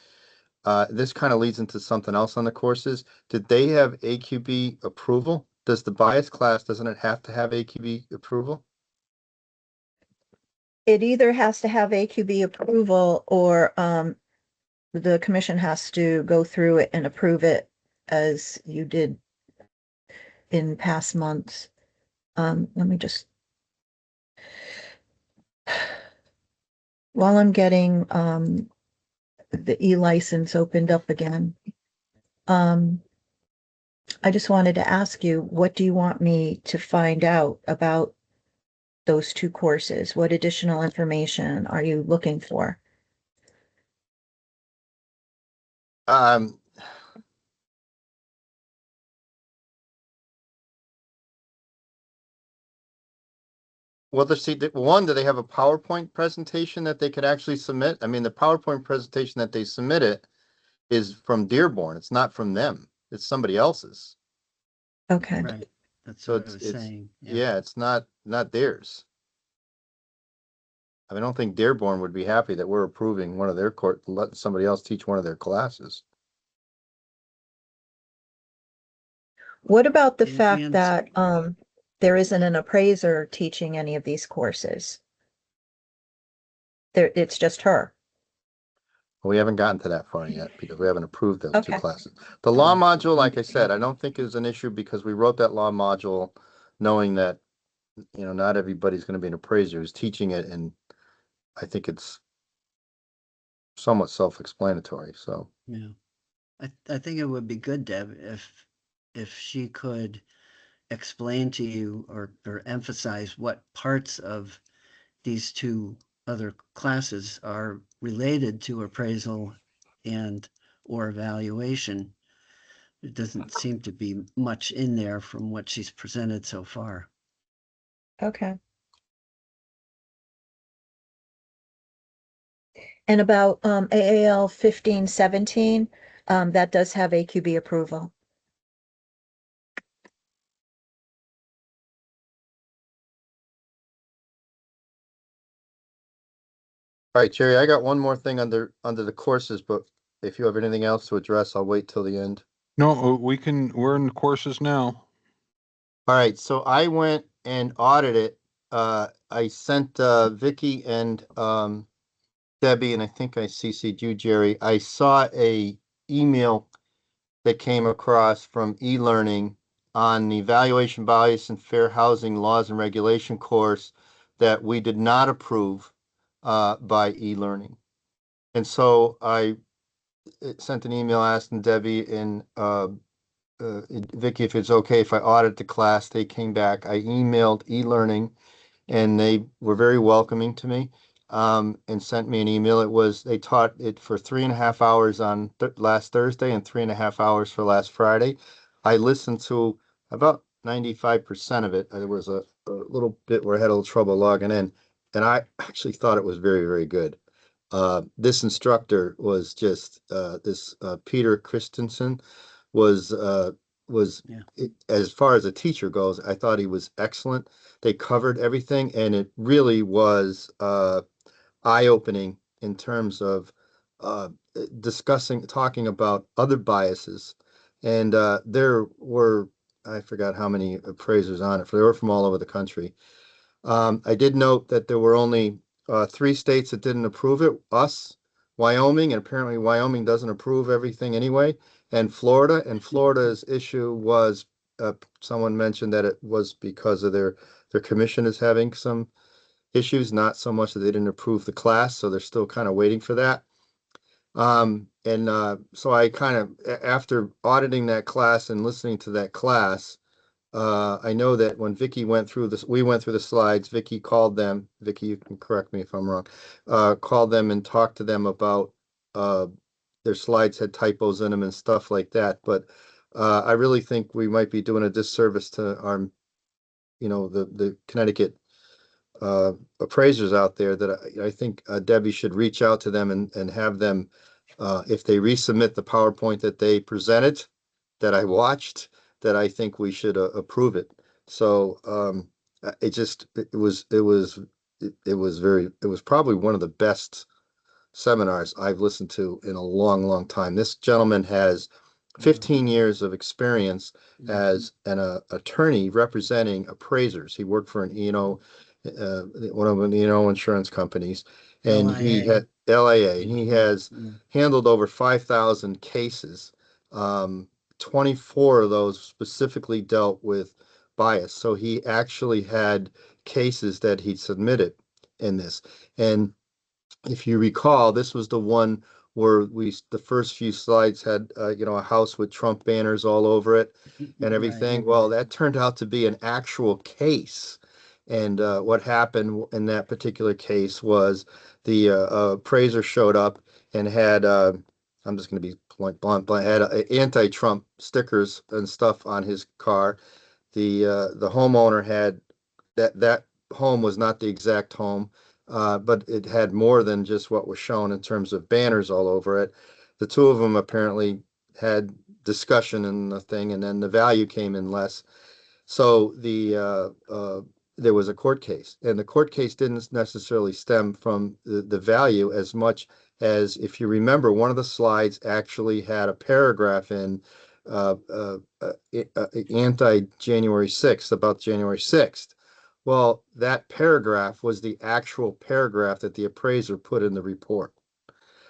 this kind of leads into something else on the courses. Did they have AQB approval? Does the bias class, doesn't it have to have AQB approval? It either has to have AQB approval or the commission has to go through it and approve it as you did in past months. Let me just, while I'm getting the e-license opened up again, I just wanted to ask you, what do you want me to find out about those two courses? What additional information are you looking for? Well, do they have a PowerPoint presentation that they could actually submit? I mean, the PowerPoint presentation that they submitted is from Dearborn. It's not from them. It's somebody else's. Okay. Right. That's So what I was saying. yeah, it's not theirs. I don't think Dearborn would be happy that we're approving one of their letting somebody else teach one of their classes. What about the And- fact and- that there isn't an appraiser teaching any of these courses? It's just her. Well, we haven't gotten to that far yet because we haven't approved those two Okay. classes. The law module, like I said, I don't think is an issue because we wrote that law module knowing that, not everybody's going to be an appraiser who's teaching it, and I think it's somewhat self-explanatory. So Yeah. I think it would be good, Deb, if she could explain to you or emphasize what parts of these two other classes are related to appraisal and or evaluation. It doesn't seem to be much in there from what she's presented so far. Okay. And about AAL 1517, that does have AQB approval. all right, Jerry, I got one more thing under the courses, but if you have anything else to address, I'll wait till the end. No, we're in the courses now. All right, so I went and audited. I sent Vicky and Debbie, and I think I CC'd you, Jerry. I saw a email that came across from e-learning on the evaluation bias and fair housing laws and regulation course that we did not approve by e-learning. And so I sent an email asking Debbie and Vicky if it's okay if I audit the class. They came back. I emailed e-learning and they were very welcoming to me and sent me an email. They taught it for 3.5 hours on last Thursday and 3.5 hours for last Friday. I listened to about 95% of it. There was a little bit where I had a little trouble logging in, and I actually thought it was very, very good. This instructor was just this Peter Christensen was as far as a teacher goes, I thought he was excellent. They covered everything, and it really was eye-opening in terms of talking about other biases. And there were, I forgot how many appraisers on it, for they were from all over the country. I did note that there were only 3 states that didn't approve it, us, Wyoming, and apparently Wyoming doesn't approve everything anyway, and Florida. And Florida's issue was, someone mentioned that it was because of their commission is having some issues, not so much that they didn't approve the class, so they're still kind of waiting for that. And so I kind of, after auditing that class and listening to that class, I know that when Vicky went through this, we went through the slides, Vicky called them, Vicky, you can correct me if I'm wrong, called them and talked to them about, their slides had typos in them and stuff like that. But I really think we might be doing a disservice to our, the Connecticut appraisers out there, that I think Debbie should reach out to them and have them, if they resubmit the PowerPoint that they presented, that I watched, that I think we should approve it. So it was probably one of the best seminars I've listened to in a long, long time. This gentleman has 15 years of experience as an attorney representing appraisers. He worked for an one of the insurance companies, and he LIA. had LIA, and he has Yeah. handled over 5,000 cases. 24 of those specifically dealt with bias. So he actually had cases that he submitted in this. And if you recall, this was the one where the first few slides had, a house with Trump banners all over it and everything. Right. Well, that turned out to be an actual case. And what happened in that particular case was the appraiser showed up and had, I'm just going to be blunt, had anti-Trump stickers and stuff on his car. The homeowner had that home was not the exact home, but it had more than just what was shown in terms of banners all over it. The two of them apparently had discussion in the thing, and then the value came in less. So there was a court case, and the court case didn't necessarily stem from the value as much as, if you remember, one of the slides actually had a paragraph in anti-January 6th, about January 6th. Well, that paragraph was the actual paragraph that the appraiser put in the report.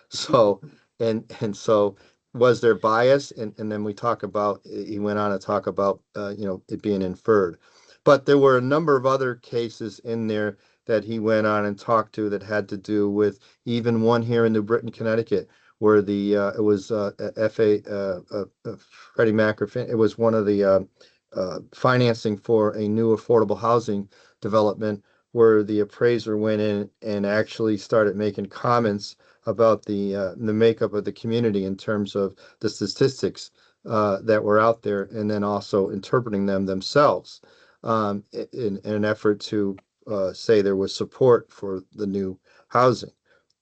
So, and so was there bias? And then he went on to talk about, it being inferred. But there were a number of other cases in there that he went on and talked to that had to do with, even one here in New Britain, Connecticut, where it was Freddie Mac, it was one of the financing for a new affordable housing development, where the appraiser went in and actually started making comments about the makeup of the community in terms of the statistics that were out there, and then also interpreting them themselves, in an effort to say there was support for the new housing.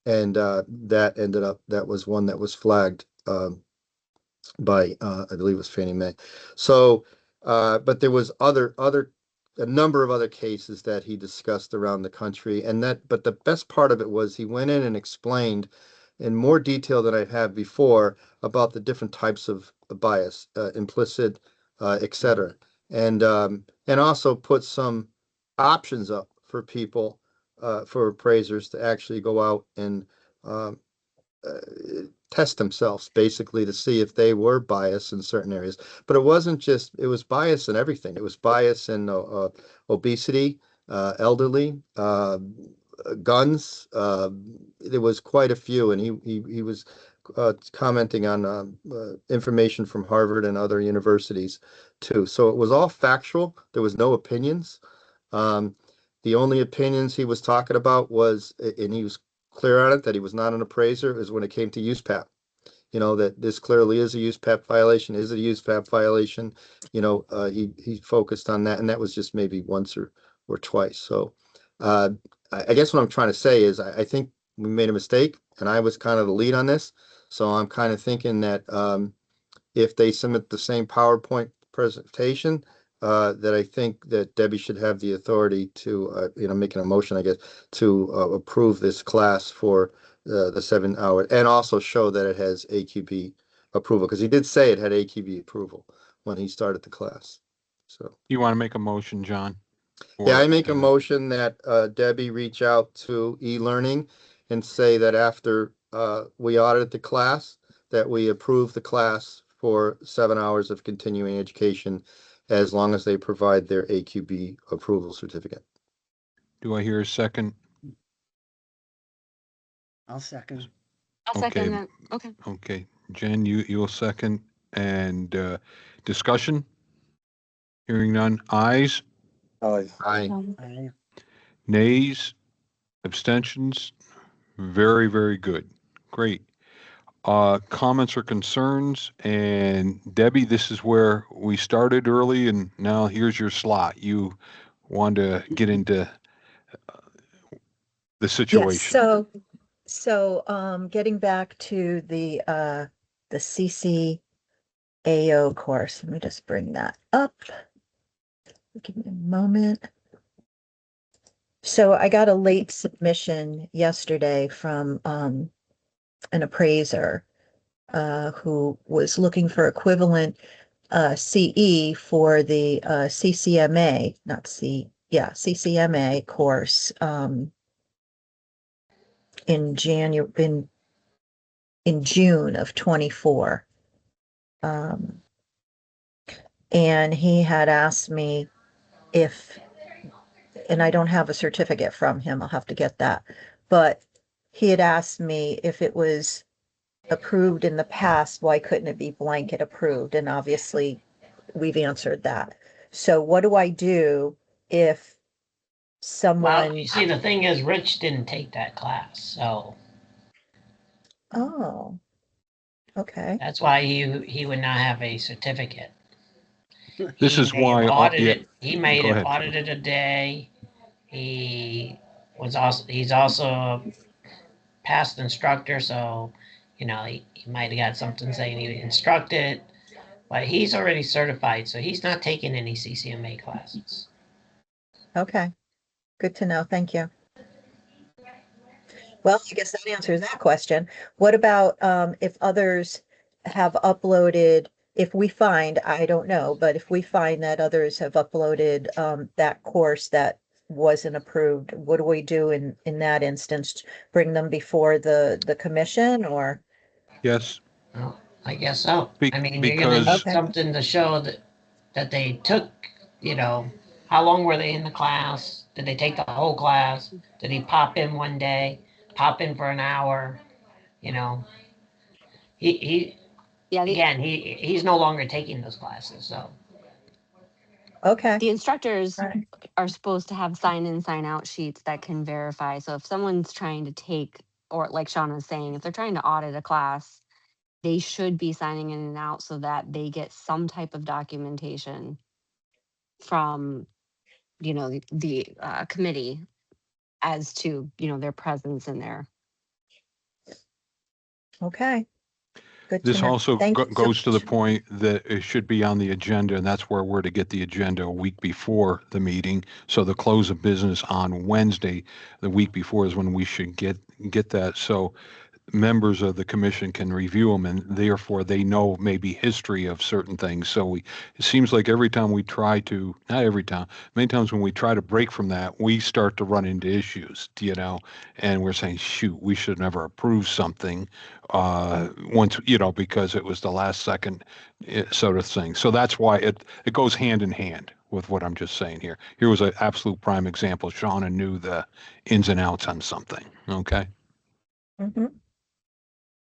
And that was one that was flagged by I believe it was Fannie Mae. So, but there was a number of other cases that he discussed around the country, but the best part of it was he went in and explained in more detail than I have before about the different types of bias, implicit, etc., and also put some options up for people, for appraisers to actually go out and um, uh, test themselves, basically, to see if they were biased in certain areas. But it wasn't just, it was bias in everything. It was bias in obesity, elderly, guns. There was quite a few, and he was commenting on information from Harvard and other universities too. So it was all factual. There was no opinions. Um, the only opinions he was talking about was, and he was clear on it, that he was not an appraiser, is when it came to USPAP. That this clearly is a USPAP violation. Is it a USPAP violation? He focused on that, and that was just maybe once or twice. So I guess what I'm trying to say is I think we made a mistake, and I was kind of the lead on this. So I'm kind of thinking that if they submit the same PowerPoint presentation, that I think that Debbie should have the authority to, making a motion, I guess, to approve this class for the 7 hour, and also show that it has AQB approval, because he did say it had AQB approval when he started the class. So, You want to make a motion, John? yeah, Or- I make a motion that Debbie reach out to e-learning and say that after we audit the class, that we approve the class for 7 hours of continuing education, as long as they provide their AQB approval certificate. Do I hear a second? I'll second. I'll Okay. second that. Okay. Okay, Jen, you'll second, and discussion? Hearing none. Ayes, Aye. Aye. Aye. nays, abstentions? Very, very good. Great. Comments or concerns? And Debbie, this is where we started early, and now here's your slot. You want to get into the Yes, situation. so getting back to the CCAO course, let me just bring that up. Give me a moment. So I got a late submission yesterday from an appraiser who was looking for equivalent CE for the CCMA, not C, yeah, CCMA course in June of 24. And he had asked me if, and I don't have a certificate from him, I'll have to get that, but he had asked me if it was approved in the past, why couldn't it be blanket approved? And obviously, we've answered that. So what do I do if Well, someone, you see, the thing is, Rich didn't take that class, so oh, okay, that's why he would not have a certificate. This He is may have why, audited, he may go have ahead. audited a day. He's also a past instructor, so he might have got something saying he instructed, but he's already certified, so he's not taking any CCMA classes. okay, good to know, thank you. Well, I guess that answers that question. What about if others have uploaded, if we find, I don't know, but if we find that others have uploaded that course that wasn't approved, what do we do in that instance? Bring them before the commission or? Yes, Well, I guess so. Be- I mean, you're gonna because- need something to show that they took, how long were they in the class? Did they take the whole class? Did he pop in one day, pop in for an hour? He Yeah, again, he's no longer taking those classes, so. Okay, the instructors Right. are supposed to have sign in, sign out sheets that can verify. So if someone's trying to take, or like Sean was saying, if they're trying to audit a class, they should be signing in and out so that they get some type of documentation from, the committee as to, their presence in there. Okay. Good to This know. also Thank you so goes to the much. point that it should be on the agenda, and that's where we're to get the agenda a week before the meeting. So the close of business on Wednesday, the week before, is when we should get that. So members of the commission can review them, and therefore they know maybe history of certain things. So it seems like every time we try to, not every time, many times when we try to break from that, we start to run into issues, and we're saying, shoot, we should never approve something once, because it was the last second sort of thing. So that's why it goes hand in hand with what I'm just saying here. Here was an absolute prime example. Shauna knew the ins and outs on something. Okay. Mhm.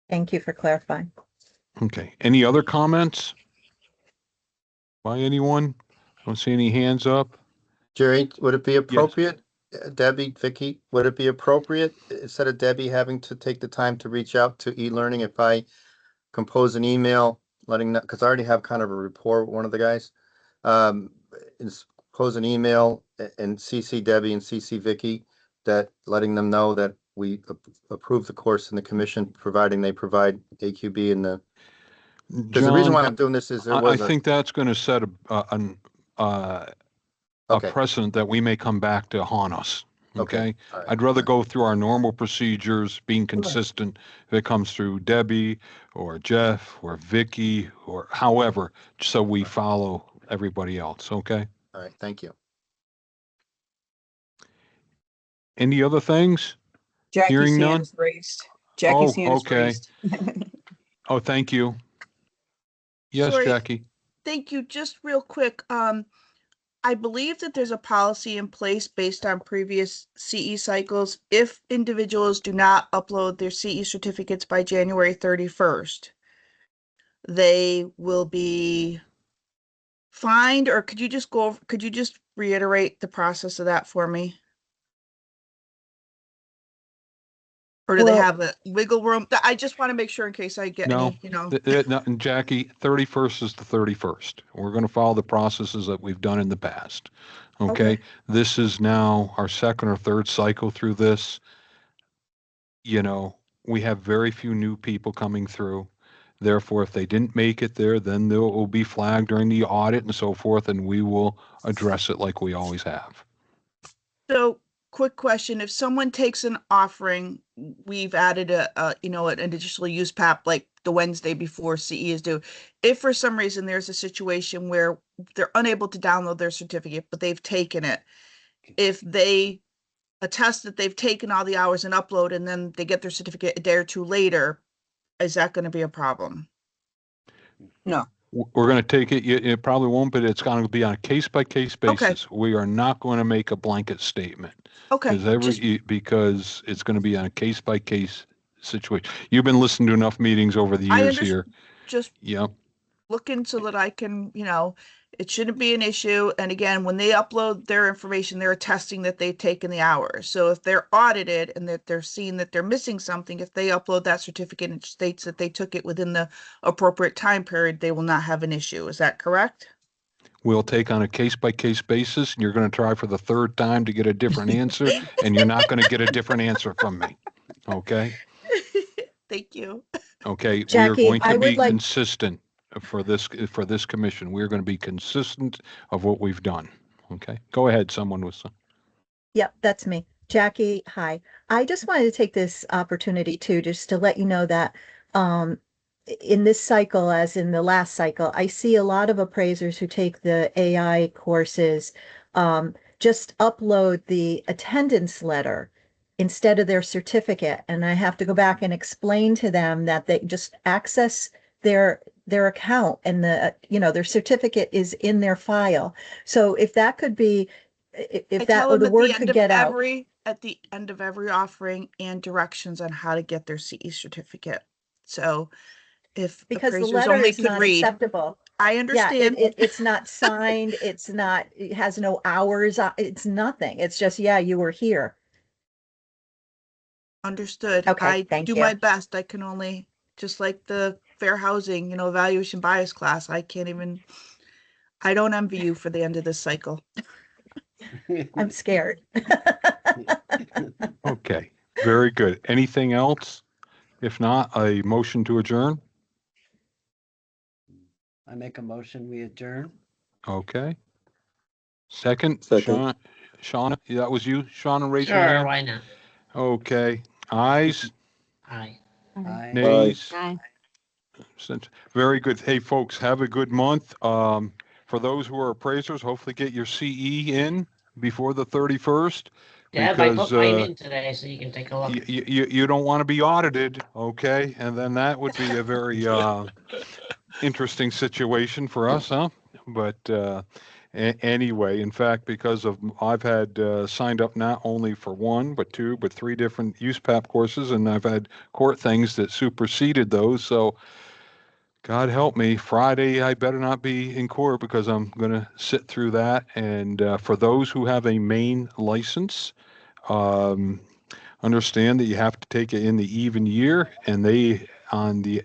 Thank you for clarifying. Okay. Any other comments by anyone? Don't see any hands up. Jerry, would it be appropriate, Debbie, Vicky, would it be appropriate, instead of Debbie having to take the time to reach out to e-learning, if I compose an email letting, because I already have kind of a rapport with one of the guys, compose an email and CC Debbie and CC Vicky, that letting them know that we approve the course in the commission, providing they provide AQB and the, because the reason John, why I'm doing this is there I was think that's going to set a Okay. precedent that we may come back to haunt us. Okay. All right. I'd rather go through our normal procedures, being consistent. If it comes through Debbie or Jeff or Vicky or however, so we follow everybody else. Okay. All right. Thank you. Any other things? Jackie's Hearing hand none? is raised. Jackie's hand is Okay. raised. Oh, thank you. Yes, Sorry. Jackie. Thank you. Just real quick, I believe that there's a policy in place based on previous CE cycles. If individuals do not upload their CE certificates by January 31st, they will be fined, or could you just reiterate the process of that for me? Or do they Well- have a wiggle room? I just want to make sure in case I get No, any, you know. no, and Jackie, 31st is the 31st. We're going to follow the processes that we've done in the past. Okay. This is now our second or third cycle through this. You know, we have very few new people coming through. Therefore, if they didn't make it there, then they will be flagged during the audit and so forth, and we will address it like we always have. So, quick question: if someone takes an offering, we've added an additional use PAP like the Wednesday before CE is due. If for some reason there's a situation where they're unable to download their certificate, but they've taken it, if they attest that they've taken all the hours and upload, and then they get their certificate a day or two later, is that going to be a problem? No. We're going to take it. It probably won't, but it's going to be on a case-by-case basis. We are not going to make a blanket statement. Okay. Because it's going to be on a case-by-case situation. You've been listening to enough meetings over the years here. Just Yep. looking so that I can, it shouldn't be an issue. And again, when they upload their information, they're attesting that they've taken the hours. So if they're audited and that they're seeing that they're missing something, if they upload that certificate and it states that they took it within the appropriate time period, they will not have an issue. Is that correct? We'll take on a case-by-case basis, and you're going to try for the third time to get a different answer, and you're not going to get a different answer from me. Okay? Thank you. Okay, Jackie, we are going I to would be like- consistent for this commission. We're going to be consistent of what we've done. Okay, go ahead. Someone was. Yep, that's me. Jackie, hi. I just wanted to take this opportunity too, just to let you know that in this cycle, as in the last cycle, I see a lot of appraisers who take the AI courses just upload the attendance letter instead of their certificate. And I have to go back and explain to them that they just access their account and their certificate is in their file. So if that could be, if I that tell or them the at word the end could of get out. at the end of every offering and directions on how to get their CE certificate. So if Because the appraisers letter only is could not read, acceptable. I Yeah, understand. it's not signed, it has no hours, it's nothing. It's just, yeah, you were here. Understood. Okay, I thank do you. my best. I can only, just like the fair housing, evaluation bias class, I don't envy you for the end of this cycle. I'm scared. Okay, very good. Anything else? If not, a motion to adjourn. I make a motion, we adjourn. Okay. Second, Second. Shauna, that was you, Shauna, raise your Sure, hand. why not? Okay. Ayes, Aye. Aye. nays. Aye. Very good. Hey, folks, have a good month. For those who are appraisers, hopefully get your CE in before the 31st. Deb, I Because put mine in today, so you can take a look. you don't want to be audited, okay? And then that would be a very interesting situation for us, huh? But anyway, in fact, because of I've had signed up not only for one, but two, but three different USPAP courses, and I've had court things that superseded those. So God help me, Friday I better not be in court because I'm going to sit through that. And for those who have a main license, understand that you have to take it in the even year, and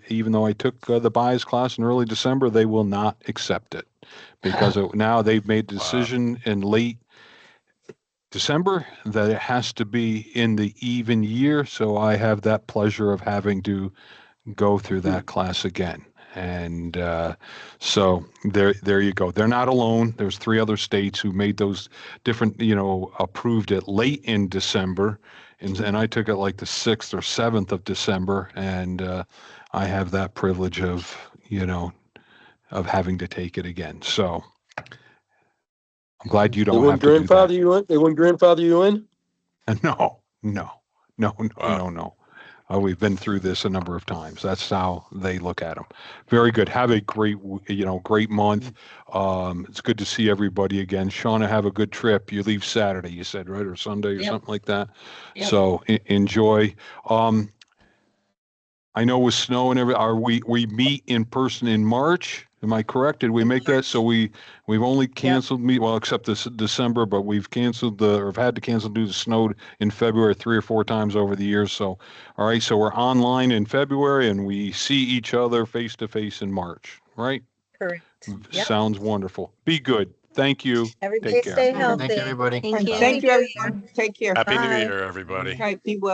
even though I took the bias class in early December, they will not accept it because now they've made the decision in late December that it has to be in the even year. So I have that pleasure of having to go through that class again. And so there you go. They're not alone. There's 3 other states who made those different, approved it late in December. And I took it like the 6th or 7th of December. And I have that privilege of, of having to take it again. So I'm glad you They don't have wouldn't to do grandfather you in? They wouldn't grandfather you in? that. No. Wow. No. We've been through this a number of times. That's how they look at them. Very good. Have a great, great month. It's good to see everybody again. Shauna, have a good trip. You leave Saturday, you said, right? Or Sunday or Yep. something like that. Yep. So enjoy. I know with snow and we meet in person in March. Am I correct? Did we make that? So we've only canceled except this December, but we've canceled or have had to cancel due to snow in February 3 or 4 times over the years. So, all right. So we're online in February and we see each other face to face in March, right? Correct. Yep. Sounds wonderful. Be good. Thank you. Everybody Take care. stay Thank you, healthy. everybody. Thank you. Thank you, everyone. Take care. Happy New Bye. Year, everybody. All right, be well.